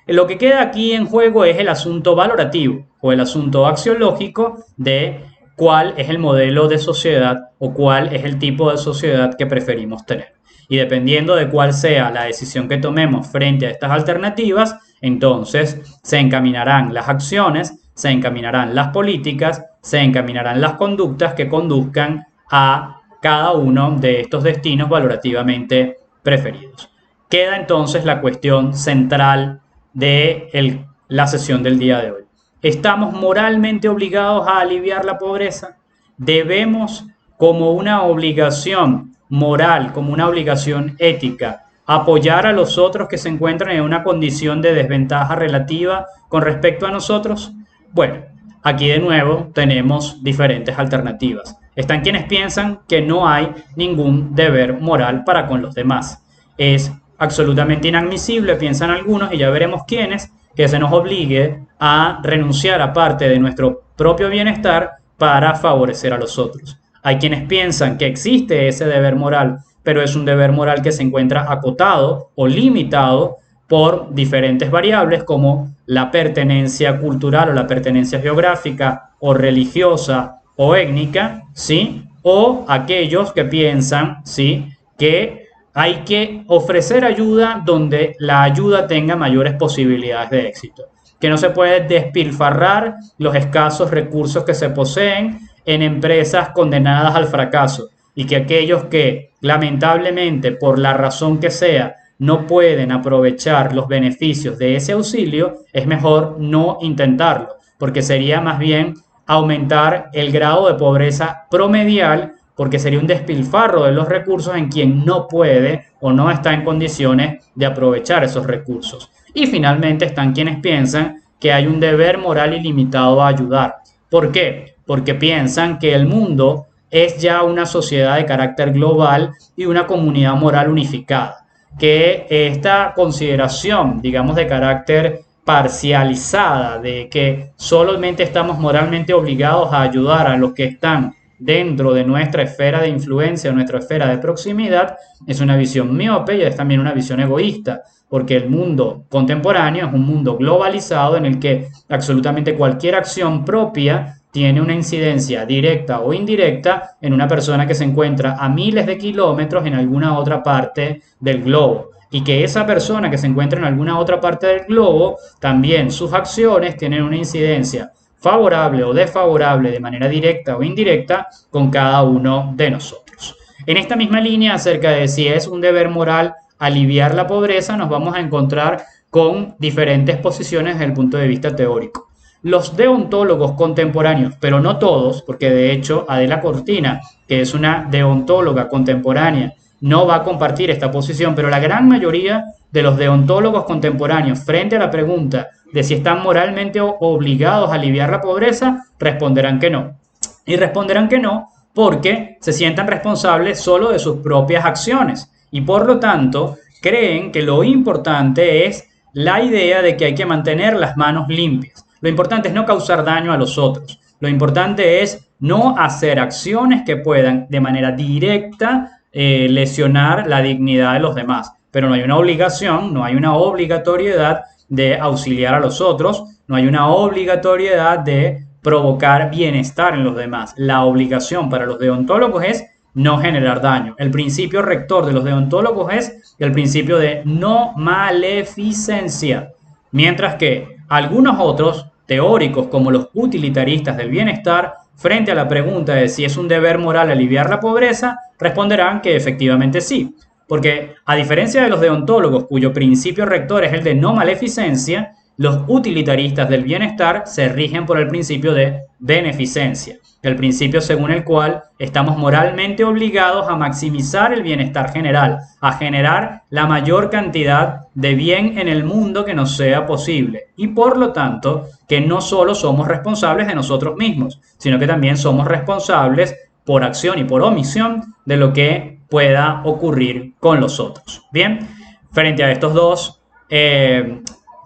Lo que queda aquí en juego es el asunto valorativo o el asunto axiológico de cuál es el modelo de sociedad o cuál es el tipo de sociedad que preferimos tener. Y dependiendo de cuál sea la decisión que tomemos frente a estas alternativas, entonces se encaminarán las acciones, se encaminarán las políticas, se encaminarán las conductas que conduzcan a cada uno de estos destinos valorativamente preferidos. Queda entonces la cuestión central de la sesión del día de hoy. ¿Estamos moralmente obligados a aliviar la pobreza? ¿Debemos, como una obligación moral, como una obligación ética, apoyar a los otros que se encuentran en una condición de desventaja relativa con respecto a nosotros? Bueno, aquí de nuevo tenemos diferentes alternativas. Están quienes piensan que no hay ningún deber moral para con los demás. Es absolutamente inadmisible, piensan algunos, y ya veremos quiénes, que se nos obligue a renunciar a parte de nuestro propio bienestar para favorecer a los otros. Hay quienes piensan que existe ese deber moral, pero es un deber moral que se encuentra acotado o limitado por diferentes variables como la pertenencia cultural o la pertenencia geográfica o religiosa o étnica, ¿sí? O aquellos que piensan, ¿sí?, que hay que ofrecer ayuda donde la ayuda tenga mayores posibilidades de éxito, que no se puede despilfarrar los escasos recursos que se poseen en empresas condenadas al fracaso y que aquellos que lamentablemente por la razón que sea no pueden aprovechar los beneficios de ese auxilio, es mejor no intentarlo, porque sería más bien aumentar el grado de pobreza promedial, porque sería un despilfarro de los recursos en quien no puede o no está en condiciones de aprovechar esos recursos. Y finalmente están quienes piensan que hay un deber moral ilimitado a ayudar. ¿Por qué? Porque piensan que el mundo es ya una sociedad de carácter global y una comunidad moral unificada, que esta consideración, digamos, de carácter parcializada, de que solamente estamos moralmente obligados a ayudar a los que están dentro de nuestra esfera de influencia, nuestra esfera de proximidad, es una visión miope y es también una visión egoísta, porque el mundo contemporáneo es un mundo globalizado en el que absolutamente cualquier acción propia tiene una incidencia directa o indirecta en una persona que se encuentra a miles de kilómetros en alguna otra parte del globo. Y que esa persona que se encuentra en alguna otra parte del globo, también sus acciones tienen una incidencia favorable o desfavorable de manera directa o indirecta con cada uno de nosotros. En esta misma línea acerca de si es un deber moral aliviar la pobreza, nos vamos a encontrar con diferentes posiciones desde el punto de vista teórico. Los deontólogos contemporáneos, pero no todos, porque de hecho Adela Cortina, que es una deontóloga contemporánea, no va a compartir esta posición, pero la gran mayoría de los deontólogos contemporáneos frente a la pregunta de si están moralmente obligados a aliviar la pobreza, responderán que no. Y responderán que no porque se sientan responsables solo de sus propias acciones y por lo tanto creen que lo importante es la idea de que hay que mantener las manos limpias. Lo importante es no causar daño a los otros. Lo importante es no hacer acciones que puedan de manera directa lesionar la dignidad de los demás. Pero no hay una obligación, no hay una obligatoriedad de auxiliar a los otros, no hay una obligatoriedad de provocar bienestar en los demás. La obligación para los deontólogos es no generar daño. El principio rector de los deontólogos es el principio de no maleficencia. Mientras que algunos otros teóricos, como los utilitaristas del bienestar, frente a la pregunta de si es un deber moral aliviar la pobreza, responderán que efectivamente sí. Porque a diferencia de los deontólogos, cuyo principio rector es el de no maleficencia, los utilitaristas del bienestar se rigen por el principio de beneficencia, el principio según el cual estamos moralmente obligados a maximizar el bienestar general, a generar la mayor cantidad de bien en el mundo que nos sea posible. Y por lo tanto, que no solo somos responsables de nosotros mismos, sino que también somos responsables por acción y por omisión de lo que pueda ocurrir con los otros. Bien, frente a estos dos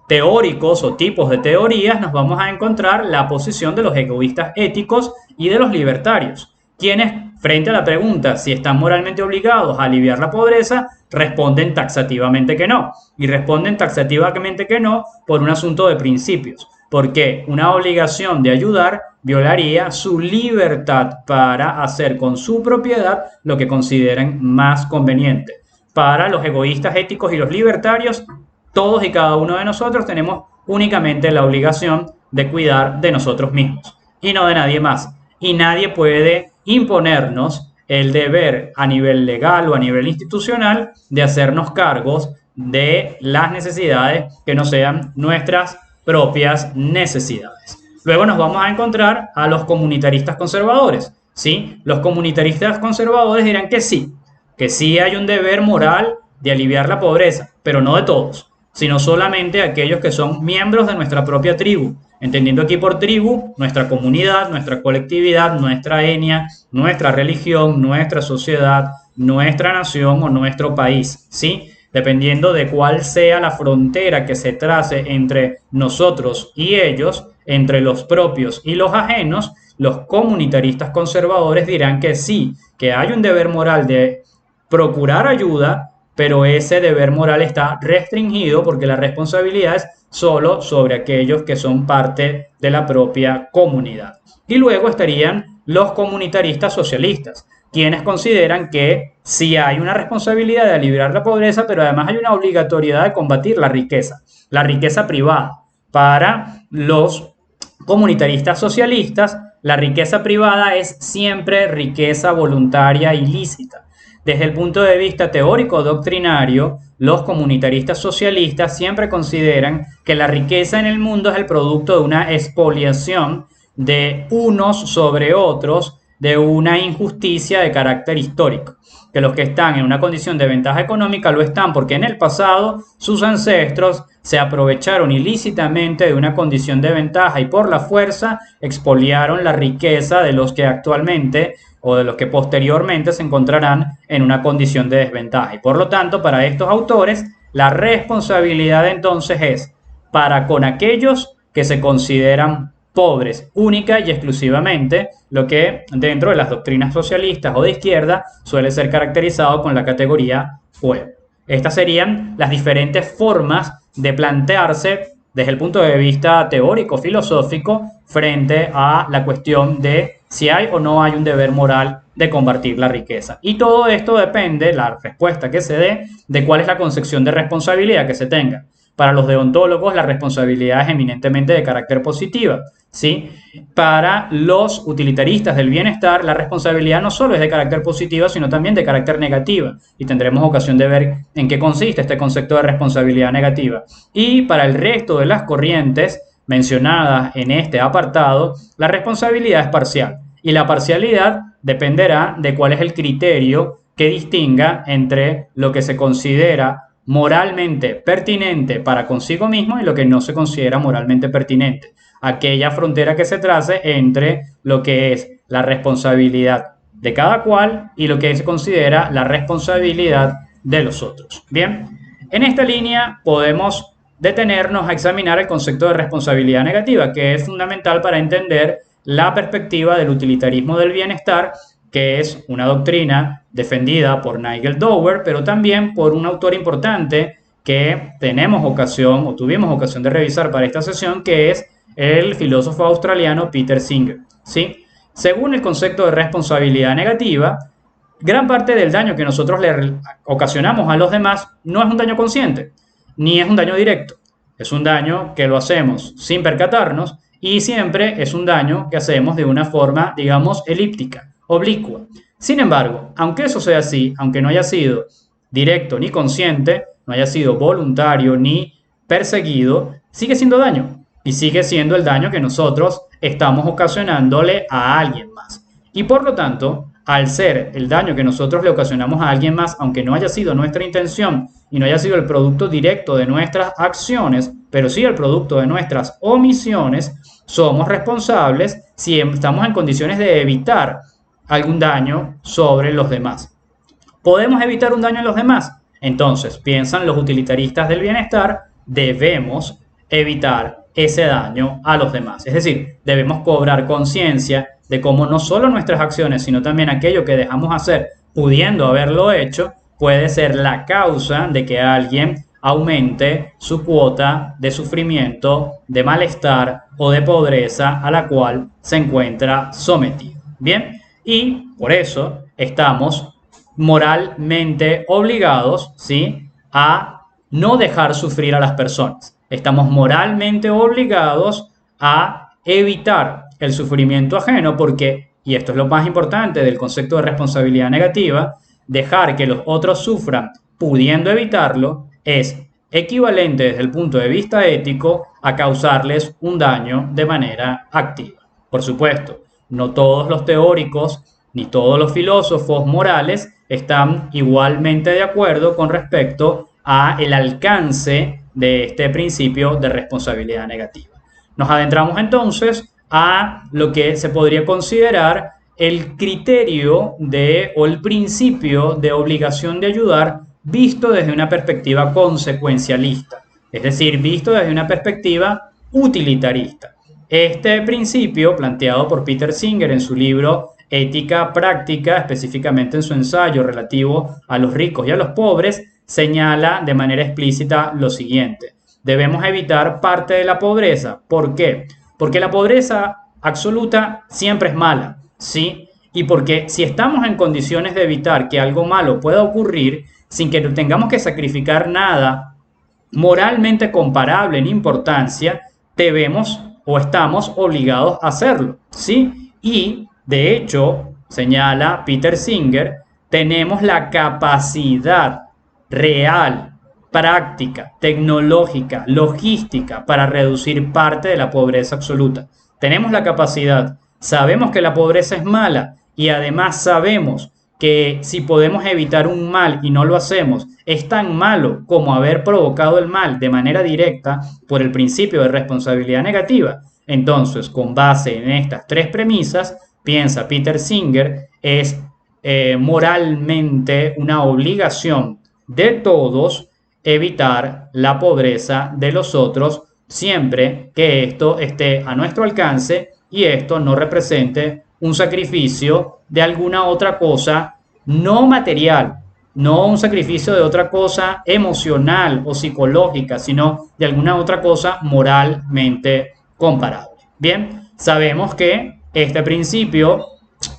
teóricos o tipos de teorías, nos vamos a encontrar la posición de los egoístas éticos y de los libertarios. Quienes, frente a la pregunta si están moralmente obligados a aliviar la pobreza, responden taxativamente que no. Y responden taxativamente que no por un asunto de principios. Porque una obligación de ayudar violaría su libertad para hacer con su propiedad lo que consideren más conveniente. Para los egoístas éticos y los libertarios, todos y cada uno de nosotros tenemos únicamente la obligación de cuidar de nosotros mismos y no de nadie más. Y nadie puede imponernos el deber a nivel legal o a nivel institucional de hacernos cargos de las necesidades que no sean nuestras propias necesidades. Luego nos vamos a encontrar a los comunitaristas conservadores, ¿sí? Los comunitaristas conservadores dirán que sí hay un deber moral de aliviar la pobreza, pero no de todos, sino solamente aquellos que son miembros de nuestra propia tribu, entendiendo aquí por tribu nuestra comunidad, nuestra colectividad, nuestra etnia, nuestra religión, nuestra sociedad, nuestra nación o nuestro país, ¿sí? Dependiendo de cuál sea la frontera que se trace entre nosotros y ellos, entre los propios y los ajenos, los comunitaristas conservadores dirán que sí, que hay un deber moral de procurar ayuda, pero ese deber moral está restringido porque la responsabilidad es solo sobre aquellos que son parte de la propia comunidad. Y luego estarían los comunitaristas socialistas, quienes consideran que sí hay una responsabilidad de aliviar la pobreza, pero además hay una obligatoriedad de combatir la riqueza privada. Para los comunitaristas socialistas, la riqueza privada es siempre riqueza voluntaria ilícita. Desde el punto de vista teórico doctrinario, los comunitaristas socialistas siempre consideran que la riqueza en el mundo es el producto de una expoliación de unos sobre otros, de una injusticia de carácter histórico, que los que están en una condición de ventaja económica lo están porque en el pasado sus ancestros se aprovecharon ilícitamente de una condición de ventaja y por la fuerza expoliaron la riqueza de los que actualmente o de los que posteriormente se encontrarán en una condición de desventaja. Y por lo tanto, para estos autores, la responsabilidad entonces es para con aquellos que se consideran pobres, única y exclusivamente, lo que dentro de las doctrinas socialistas o de izquierda suele ser caracterizado con la categoría pueblo. Estas serían las diferentes formas de plantearse desde el punto de vista teórico, filosófico, frente a la cuestión de si hay o no hay un deber moral de compartir la riqueza. Y todo esto depende, la respuesta que se dé, de cuál es la concepción de responsabilidad que se tenga. Para los deontólogos, la responsabilidad es eminentemente de carácter positiva, ¿sí? Para los utilitaristas del bienestar, la responsabilidad no solo es de carácter positiva, sino también de carácter negativa. Y tendremos ocasión de ver en qué consiste este concepto de responsabilidad negativa. Y para el resto de las corrientes mencionadas en este apartado, la responsabilidad es parcial. Y la parcialidad dependerá de cuál es el criterio que distinga entre lo que se considera moralmente pertinente para consigo mismo y lo que no se considera moralmente pertinente. Aquella frontera que se trace entre lo que es la responsabilidad de cada cual y lo que se considera la responsabilidad de los otros. Bien, en esta línea podemos detenernos a examinar el concepto de responsabilidad negativa, que es fundamental para entender la perspectiva del utilitarismo del bienestar, que es una doctrina defendida por Nigel Dower, pero también por un autor importante que tenemos ocasión o tuvimos ocasión de revisar para esta sesión, que es el filósofo australiano Peter Singer, ¿sí? Según el concepto de responsabilidad negativa, gran parte del daño que nosotros le ocasionamos a los demás no es un daño consciente, ni es un daño directo. Es un daño que lo hacemos sin percatarnos y siempre es un daño que hacemos de una forma, digamos, elíptica, oblicua. Sin embargo, aunque eso sea así, aunque no haya sido directo ni consciente, no haya sido voluntario ni perseguido, sigue siendo daño y sigue siendo el daño que nosotros estamos ocasionándole a alguien más. Y por lo tanto, al ser el daño que nosotros le ocasionamos a alguien más, aunque no haya sido nuestra intención y no haya sido el producto directo de nuestras acciones, pero sí el producto de nuestras omisiones, somos responsables si estamos en condiciones de evitar algún daño sobre los demás. ¿Podemos evitar un daño en los demás? Entonces, piensan los utilitaristas del bienestar, debemos evitar ese daño a los demás. Es decir, debemos cobrar conciencia de cómo no solo nuestras acciones, sino también aquello que dejamos hacer, pudiendo haberlo hecho, puede ser la causa de que alguien aumente su cuota de sufrimiento, de malestar o de pobreza a la cual se encuentra sometido. Bien, y por eso estamos moralmente obligados, ¿sí?, a no dejar sufrir a las personas. Estamos moralmente obligados a evitar el sufrimiento ajeno porque, y esto es lo más importante del concepto de responsabilidad negativa, dejar que los otros sufran pudiendo evitarlo es equivalente desde el punto de vista ético a causarles un daño de manera activa. Por supuesto, no todos los teóricos ni todos los filósofos morales están igualmente de acuerdo con respecto a el alcance de este principio de responsabilidad negativa. Nos adentramos entonces a lo que se podría considerar el criterio o el principio de obligación de ayudar visto desde una perspectiva consecuencialista, es decir, visto desde una perspectiva utilitarista. Este principio, planteado por Peter Singer en su libro Ética Práctica, específicamente en su ensayo relativo a los ricos y a los pobres, señala de manera explícita lo siguiente: debemos evitar parte de la pobreza. ¿Por qué? Porque la pobreza absoluta siempre es mala, ¿sí? Y porque si estamos en condiciones de evitar que algo malo pueda ocurrir sin que tengamos que sacrificar nada moralmente comparable en importancia, debemos o estamos obligados a hacerlo, ¿sí? Y, de hecho, señala Peter Singer, tenemos la capacidad real, práctica, tecnológica, logística para reducir parte de la pobreza absoluta. Tenemos la capacidad, sabemos que la pobreza es mala y además sabemos que si podemos evitar un mal y no lo hacemos, es tan malo como haber provocado el mal de manera directa por el principio de responsabilidad negativa. Entonces, con base en estas tres premisas, piensa Peter Singer, es moralmente una obligación de todos evitar la pobreza de los otros siempre que esto esté a nuestro alcance y esto no represente un sacrificio de alguna otra cosa no material, no un sacrificio de otra cosa emocional o psicológica, sino de alguna otra cosa moralmente comparable. Bien, sabemos que este principio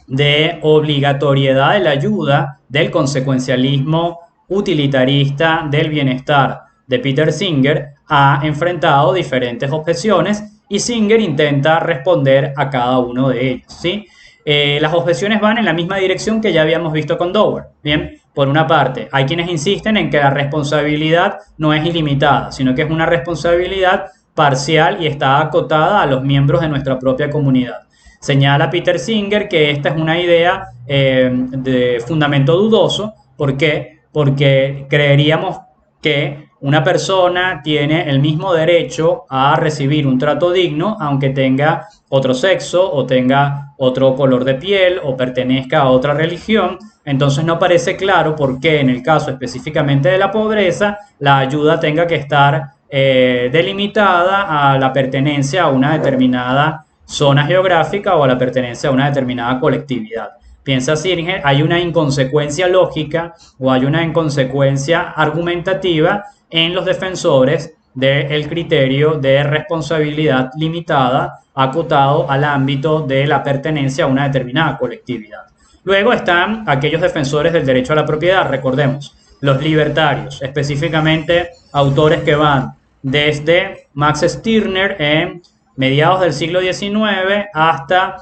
de obligatoriedad de la ayuda, del consecuencialismo utilitarista del bienestar de Peter Singer, ha enfrentado diferentes objeciones y Singer intenta responder a cada uno de ellos, ¿sí? Las objeciones van en la misma dirección que ya habíamos visto con Dower. Bien, por una parte, hay quienes insisten en que la responsabilidad no es ilimitada, sino que es una responsabilidad parcial y está acotada a los miembros de nuestra propia comunidad. Señala Peter Singer que esta es una idea de fundamento dudoso. ¿Por qué? Porque creeríamos que una persona tiene el mismo derecho a recibir un trato digno aunque tenga otro sexo o tenga otro color de piel o pertenezca a otra religión. Entonces no parece claro por qué en el caso específicamente de la pobreza la ayuda tenga que estar delimitada a la pertenencia a una determinada zona geográfica o a la pertenencia a una determinada colectividad. Piensa Singer, hay una inconsecuencia lógica o hay una inconsecuencia argumentativa en los defensores del criterio de responsabilidad limitada acotado al ámbito de la pertenencia a una determinada colectividad. Luego están aquellos defensores del derecho a la propiedad, recordemos, los libertarios, específicamente autores que van desde Max Stirner en mediados del siglo XIX hasta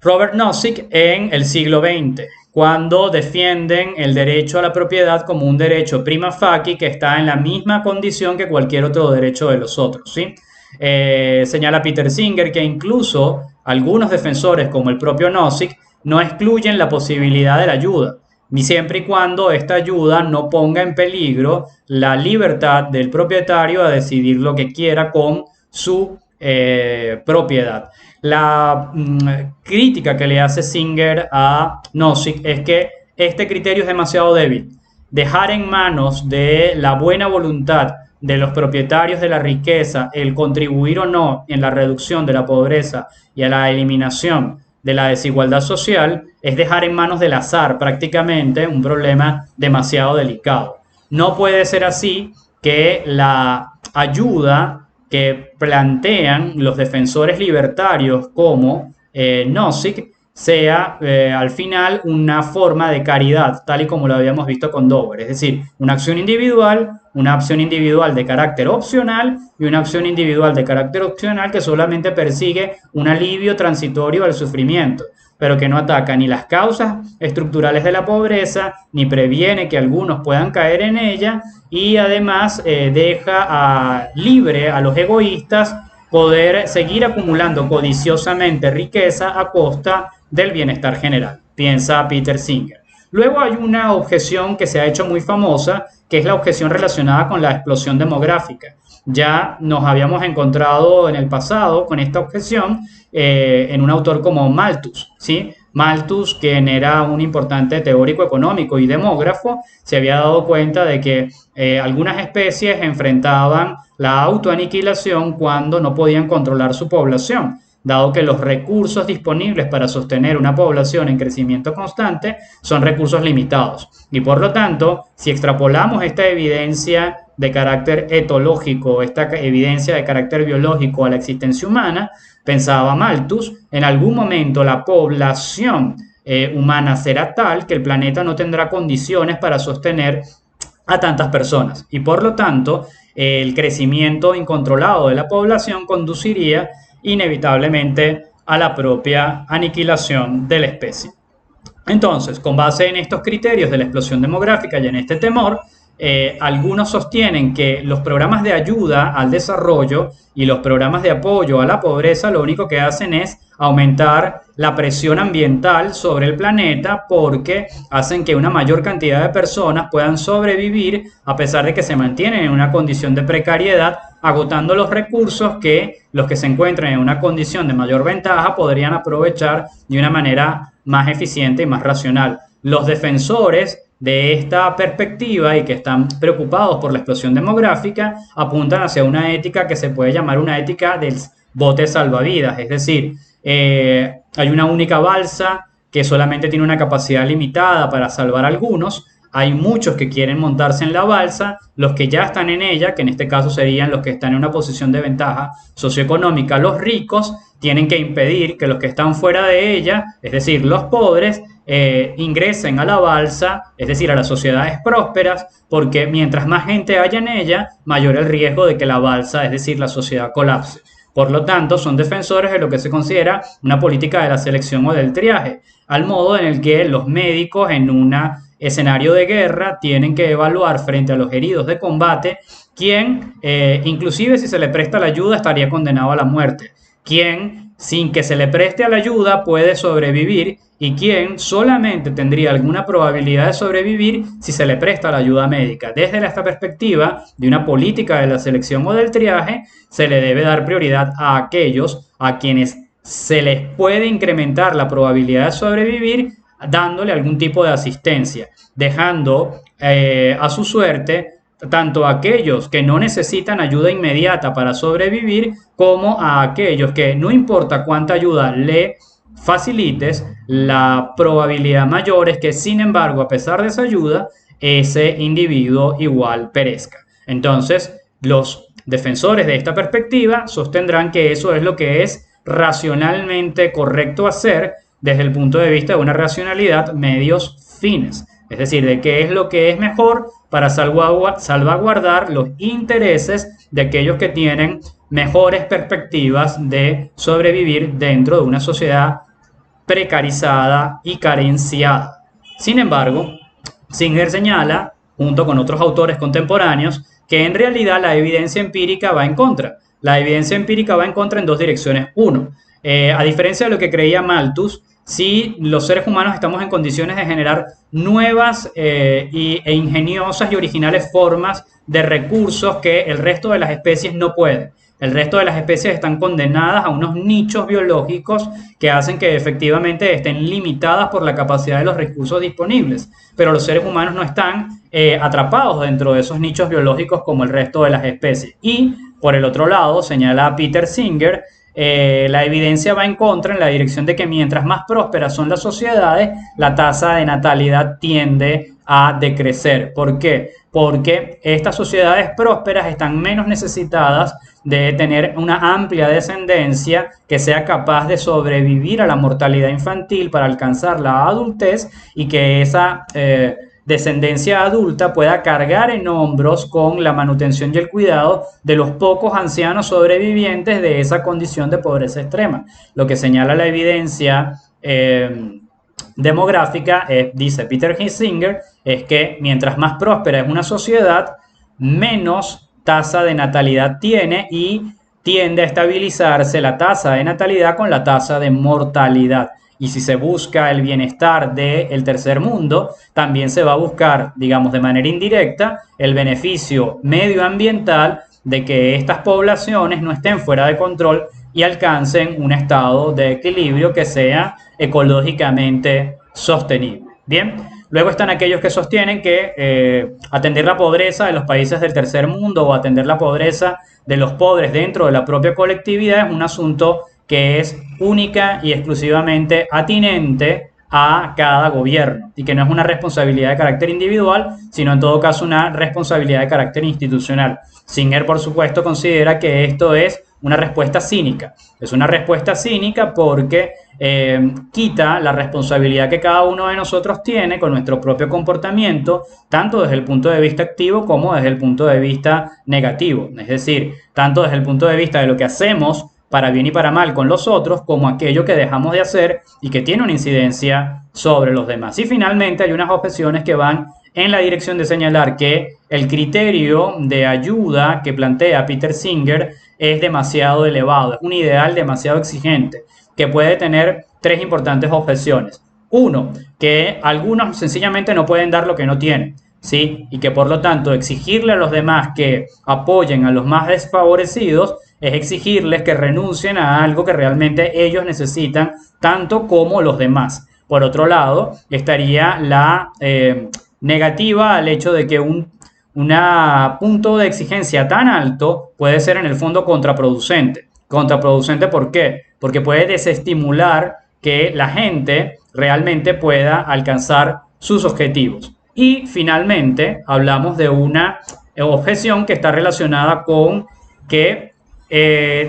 Robert Nozick en el siglo XX, cuando defienden el derecho a la propiedad como un derecho prima facie que está en la misma condición que cualquier otro derecho de los otros, ¿sí? Señala Peter Singer que incluso algunos defensores, como el propio Nozick, no excluyen la posibilidad de la ayuda, ni siempre y cuando esta ayuda no ponga en peligro la libertad del propietario a decidir lo que quiera con su propiedad. La crítica que le hace Singer a Nozick es que este criterio es demasiado débil. Dejar en manos de la buena voluntad de los propietarios de la riqueza el contribuir o no en la reducción de la pobreza y a la eliminación de la desigualdad social, es dejar en manos del azar prácticamente un problema demasiado delicado. No puede ser así que la ayuda que plantean los defensores libertarios como Nozick sea al final una forma de caridad, tal y como lo habíamos visto con Dover, es decir, una acción individual de carácter opcional y una acción individual de carácter opcional que solamente persigue un alivio transitorio al sufrimiento, pero que no ataca ni las causas estructurales de la pobreza, ni previene que algunos puedan caer en ella, y además deja libre a los egoístas poder seguir acumulando codiciosamente riqueza a costa del bienestar general, piensa Peter Singer. Luego hay una objeción que se ha hecho muy famosa, que es la objeción relacionada con la explosión demográfica. Ya nos habíamos encontrado en el pasado con esta objeción en un autor como Malthus, ¿sí? Malthus, quien era un importante teórico económico y demógrafo, se había dado cuenta de que algunas especies enfrentaban la autoaniquilación cuando no podían controlar su población, dado que los recursos disponibles para sostener una población en crecimiento constante son recursos limitados. Y por lo tanto, si extrapolamos esta evidencia de carácter etológico, esta evidencia de carácter biológico a la existencia humana, pensaba Malthus, en algún momento la población humana será tal que el planeta no tendrá condiciones para sostener a tantas personas, y por lo tanto el crecimiento incontrolado de la población conduciría inevitablemente a la propia aniquilación de la especie. Entonces, con base en estos criterios de la explosión demográfica y en este temor, algunos sostienen que los programas de ayuda al desarrollo y los programas de apoyo a la pobreza lo único que hacen es aumentar la presión ambiental sobre el planeta, porque hacen que una mayor cantidad de personas puedan sobrevivir a pesar de que se mantienen en una condición de precariedad, agotando los recursos que los que se encuentran en una condición de mayor ventaja podrían aprovechar de una manera más eficiente y más racional. Los defensores de esta perspectiva y que están preocupados por la explosión demográfica apuntan hacia una ética que se puede llamar una ética del bote salvavidas, es decir, hay una única balsa que solamente tiene una capacidad limitada para salvar a algunos. Hay muchos que quieren montarse en la balsa, los que ya están en ella, que en este caso serían los que están en una posición de ventaja socioeconómica, los ricos, tienen que impedir que los que están fuera de ella, es decir, los pobres, ingresen a la balsa, es decir, a las sociedades prósperas, porque mientras más gente haya en ella, mayor el riesgo de que la balsa, es decir, la sociedad, colapse. Por lo tanto, son defensores de lo que se considera una política de la selección o del triaje, al modo en el que los médicos en un escenario de guerra tienen que evaluar frente a los heridos de combate quién, inclusive si se le presta la ayuda, estaría condenado a la muerte, quién, sin que se le preste a la ayuda, puede sobrevivir, y quién solamente tendría alguna probabilidad de sobrevivir si se le presta la ayuda médica. Desde esta perspectiva de una política de la selección o del triaje, se le debe dar prioridad a aquellos a quienes se les puede incrementar la probabilidad de sobrevivir dándole algún tipo de asistencia, dejando a su suerte tanto a aquellos que no necesitan ayuda inmediata para sobrevivir como a aquellos que no importa cuánta ayuda le facilites, la probabilidad mayor es que, sin embargo, a pesar de esa ayuda, ese individuo igual perezca. Entonces, los defensores de esta perspectiva sostendrán que eso es lo que es racionalmente correcto hacer desde el punto de vista de una racionalidad medios fines, es decir, de qué es lo que es mejor para salvaguardar los intereses de aquellos que tienen mejores perspectivas de sobrevivir dentro de una sociedad precarizada y carenciada. Sin embargo, Singer señala, junto con otros autores contemporáneos, que en realidad la evidencia empírica va en contra. La evidencia empírica va en contra en dos direcciones. Uno, a diferencia de lo que creía Malthus, si los seres humanos estamos en condiciones de generar nuevas e ingeniosas y originales formas de recursos que el resto de las especies no pueden. El resto de las especies están condenadas a unos nichos biológicos que hacen que efectivamente estén limitadas por la capacidad de los recursos disponibles, pero los seres humanos no están atrapados dentro de esos nichos biológicos como el resto de las especies. Y por el otro lado, señala Peter Singer, la evidencia va en contra en la dirección de que mientras más prósperas son las sociedades, la tasa de natalidad tiende a decrecer. ¿Por qué? Porque estas sociedades prósperas están menos necesitadas de tener una amplia descendencia que sea capaz de sobrevivir a la mortalidad infantil para alcanzar la adultez y que esa descendencia adulta pueda cargar en hombros con la manutención y el cuidado de los pocos ancianos sobrevivientes de esa condición de pobreza extrema. Lo que señala la evidencia demográfica, dice Peter Singer, es que mientras más próspera es una sociedad, menos tasa de natalidad tiene y tiende a estabilizarse la tasa de natalidad con la tasa de mortalidad. Y si se busca el bienestar del tercer mundo, también se va a buscar, digamos, de manera indirecta, el beneficio medioambiental de que estas poblaciones no estén fuera de control y alcancen un estado de equilibrio que sea ecológicamente sostenible. Bien, luego están aquellos que sostienen que atender la pobreza de los países del tercer mundo o atender la pobreza de los pobres dentro de la propia colectividad es un asunto que es única y exclusivamente atinente a cada gobierno y que no es una responsabilidad de carácter individual, sino en todo caso una responsabilidad de carácter institucional. Singer, por supuesto, considera que esto es una respuesta cínica. Es una respuesta cínica porque quita la responsabilidad que cada uno de nosotros tiene con nuestro propio comportamiento, tanto desde el punto de vista activo como desde el punto de vista negativo. Es decir, tanto desde el punto de vista de lo que hacemos para bien y para mal con los otros, como aquello que dejamos de hacer y que tiene una incidencia sobre los demás. Y finalmente hay unas objeciones que van en la dirección de señalar que el criterio de ayuda que plantea Peter Singer es demasiado elevado, es un ideal demasiado exigente, que puede tener tres importantes objeciones. Uno, que algunos sencillamente no pueden dar lo que no tienen, ¿sí? Y que por lo tanto exigirle a los demás que apoyen a los más desfavorecidos es exigirles que renuncien a algo que realmente ellos necesitan tanto como los demás. Por otro lado, estaría la negativa al hecho de que un punto de exigencia tan alto puede ser en el fondo contraproducente. ¿Contraproducente por qué? Porque puede desestimular que la gente realmente pueda alcanzar sus objetivos. Y finalmente hablamos de una objeción que está relacionada con que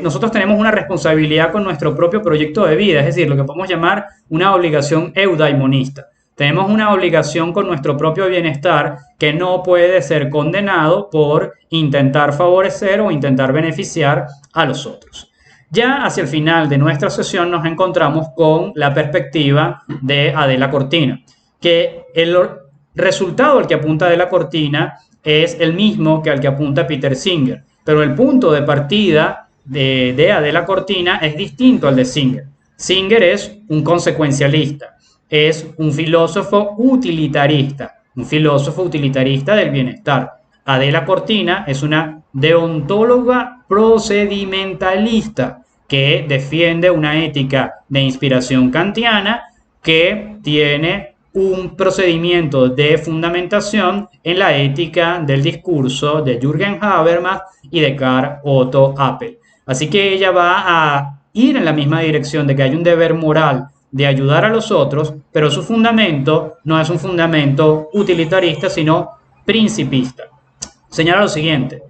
nosotros tenemos una responsabilidad con nuestro propio proyecto de vida, es decir, lo que podemos llamar una obligación eudaimonista. Tenemos una obligación con nuestro propio bienestar que no puede ser condenado por intentar favorecer o intentar beneficiar a los otros. Ya hacia el final de nuestra sesión nos encontramos con la perspectiva de Adela Cortina, que el resultado al que apunta Adela Cortina es el mismo que al que apunta Peter Singer, pero el punto de partida de Adela Cortina es distinto al de Singer. Singer es un consecuencialista, es un filósofo utilitarista del bienestar. Adela Cortina es una deontóloga procedimentalista que defiende una ética de inspiración kantiana que tiene un procedimiento de fundamentación en la ética del discurso de Jürgen Habermas y de Karl Otto Appel. Así que ella va a ir en la misma dirección de que hay un deber moral de ayudar a los otros, pero su fundamento no es un fundamento utilitarista, sino principista. Señala lo siguiente,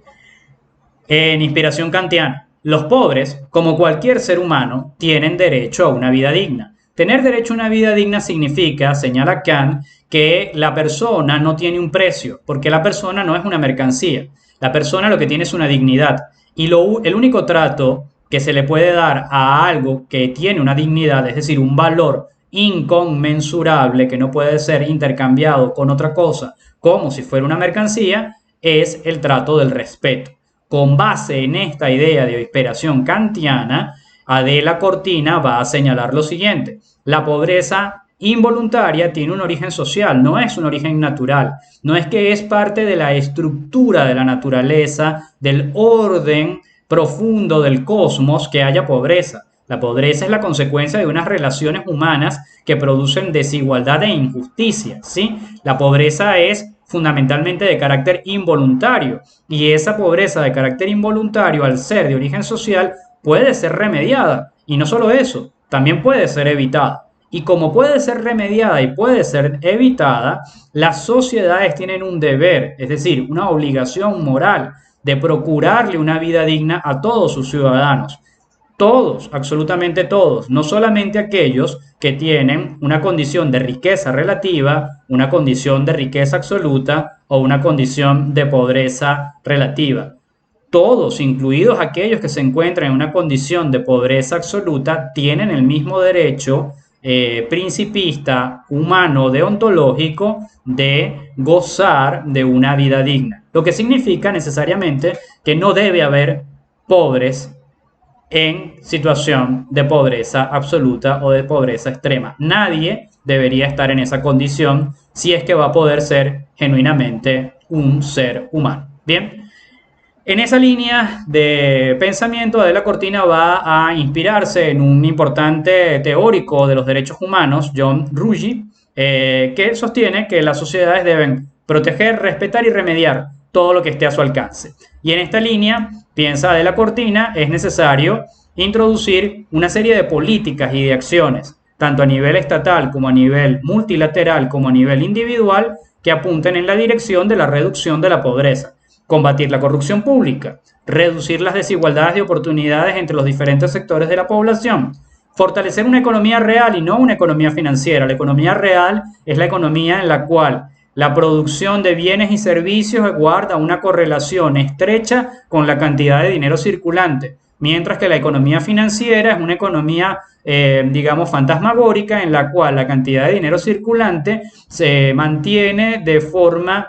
en inspiración kantiana, los pobres, como cualquier ser humano, tienen derecho a una vida digna. Tener derecho a una vida digna significa, señala Kant, que la persona no tiene un precio, porque la persona no es una mercancía. La persona lo que tiene es una dignidad. Y el único trato que se le puede dar a algo que tiene una dignidad, es decir, un valor inconmensurable que no puede ser intercambiado con otra cosa, como si fuera una mercancía, es el trato del respeto. Con base en esta idea de inspiración kantiana, Adela Cortina va a señalar lo siguiente: la pobreza involuntaria tiene un origen social, no es un origen natural, no es que es parte de la estructura de la naturaleza, del orden profundo del cosmos que haya pobreza. La pobreza es la consecuencia de unas relaciones humanas que producen desigualdad e injusticia, ¿sí? La pobreza es fundamentalmente de carácter involuntario y esa pobreza de carácter involuntario, al ser de origen social, puede ser remediada. Y no solo eso, también puede ser evitada. Y como puede ser remediada y puede ser evitada, las sociedades tienen un deber, es decir, una obligación moral de procurarle una vida digna a todos sus ciudadanos. Todos, absolutamente todos, no solamente aquellos que tienen una condición de riqueza relativa, una condición de riqueza absoluta o una condición de pobreza relativa. Todos, incluidos aquellos que se encuentran en una condición de pobreza absoluta, tienen el mismo derecho principista, humano, deontológico de gozar de una vida digna. Lo que significa necesariamente que no debe haber pobres en situación de pobreza absoluta o de pobreza extrema. Nadie debería estar en esa condición si es que va a poder ser genuinamente un ser humano. Bien, en esa línea de pensamiento, Adela Cortina va a inspirarse en un importante teórico de los derechos humanos, John Ruggie, que sostiene que las sociedades deben proteger, respetar y remediar todo lo que esté a su alcance. Y en esta línea, piensa Adela Cortina, es necesario introducir una serie de políticas y de acciones, tanto a nivel estatal como a nivel multilateral como a nivel individual, que apunten en la dirección de la reducción de la pobreza, combatir la corrupción pública, reducir las desigualdades de oportunidades entre los diferentes sectores de la población, fortalecer una economía real y no una economía financiera. La economía real es la economía en la cual la producción de bienes y servicios guarda una correlación estrecha con la cantidad de dinero circulante, mientras que la economía financiera es una economía, digamos, fantasmagórica, en la cual la cantidad de dinero circulante se mantiene de forma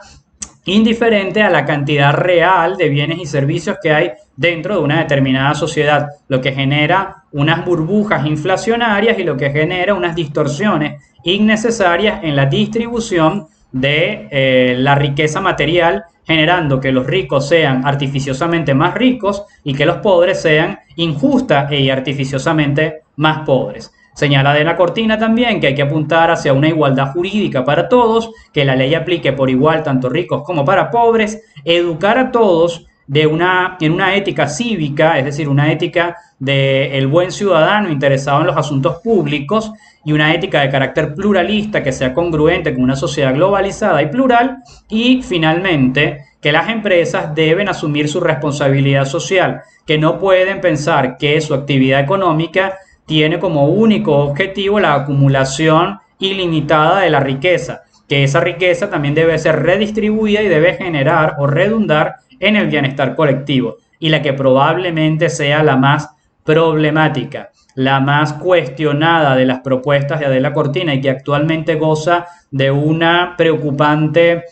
indiferente a la cantidad real de bienes y servicios que hay dentro de una determinada sociedad, lo que genera unas burbujas inflacionarias y lo que genera unas distorsiones innecesarias en la distribución de la riqueza material, generando que los ricos sean artificiosamente más ricos y que los pobres sean injusta y artificiosamente más pobres. Señala Adela Cortina también que hay que apuntar hacia una igualdad jurídica para todos, que la ley aplique por igual tanto ricos como para pobres, educar a todos en una ética cívica, es decir, una ética del buen ciudadano interesado en los asuntos públicos y una ética de carácter pluralista que sea congruente con una sociedad globalizada y plural, y finalmente que las empresas deben asumir su responsabilidad social, que no pueden pensar que su actividad económica tiene como único objetivo la acumulación ilimitada de la riqueza, que esa riqueza también debe ser redistribuida y debe generar o redundar en el bienestar colectivo, y la que probablemente sea la más problemática, la más cuestionada de las propuestas de Adela Cortina y que actualmente goza de una preocupante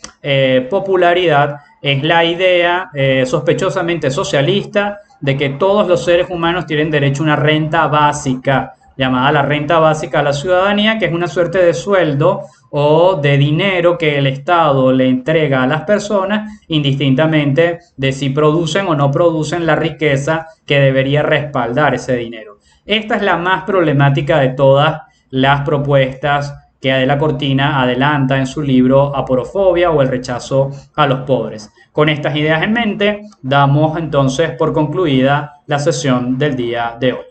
popularidad, es la idea sospechosamente socialista de que todos los seres humanos tienen derecho a una renta básica, llamada la renta básica a la ciudadanía, que es una suerte de sueldo o de dinero que el Estado le entrega a las personas indistintamente de si producen o no producen la riqueza que debería respaldar ese dinero. Esta es la más problemática de todas las propuestas que Adela Cortina adelanta en su libro Aporofobia o el rechazo a los pobres. Con estas ideas en mente, damos entonces por concluida la sesión del día de hoy.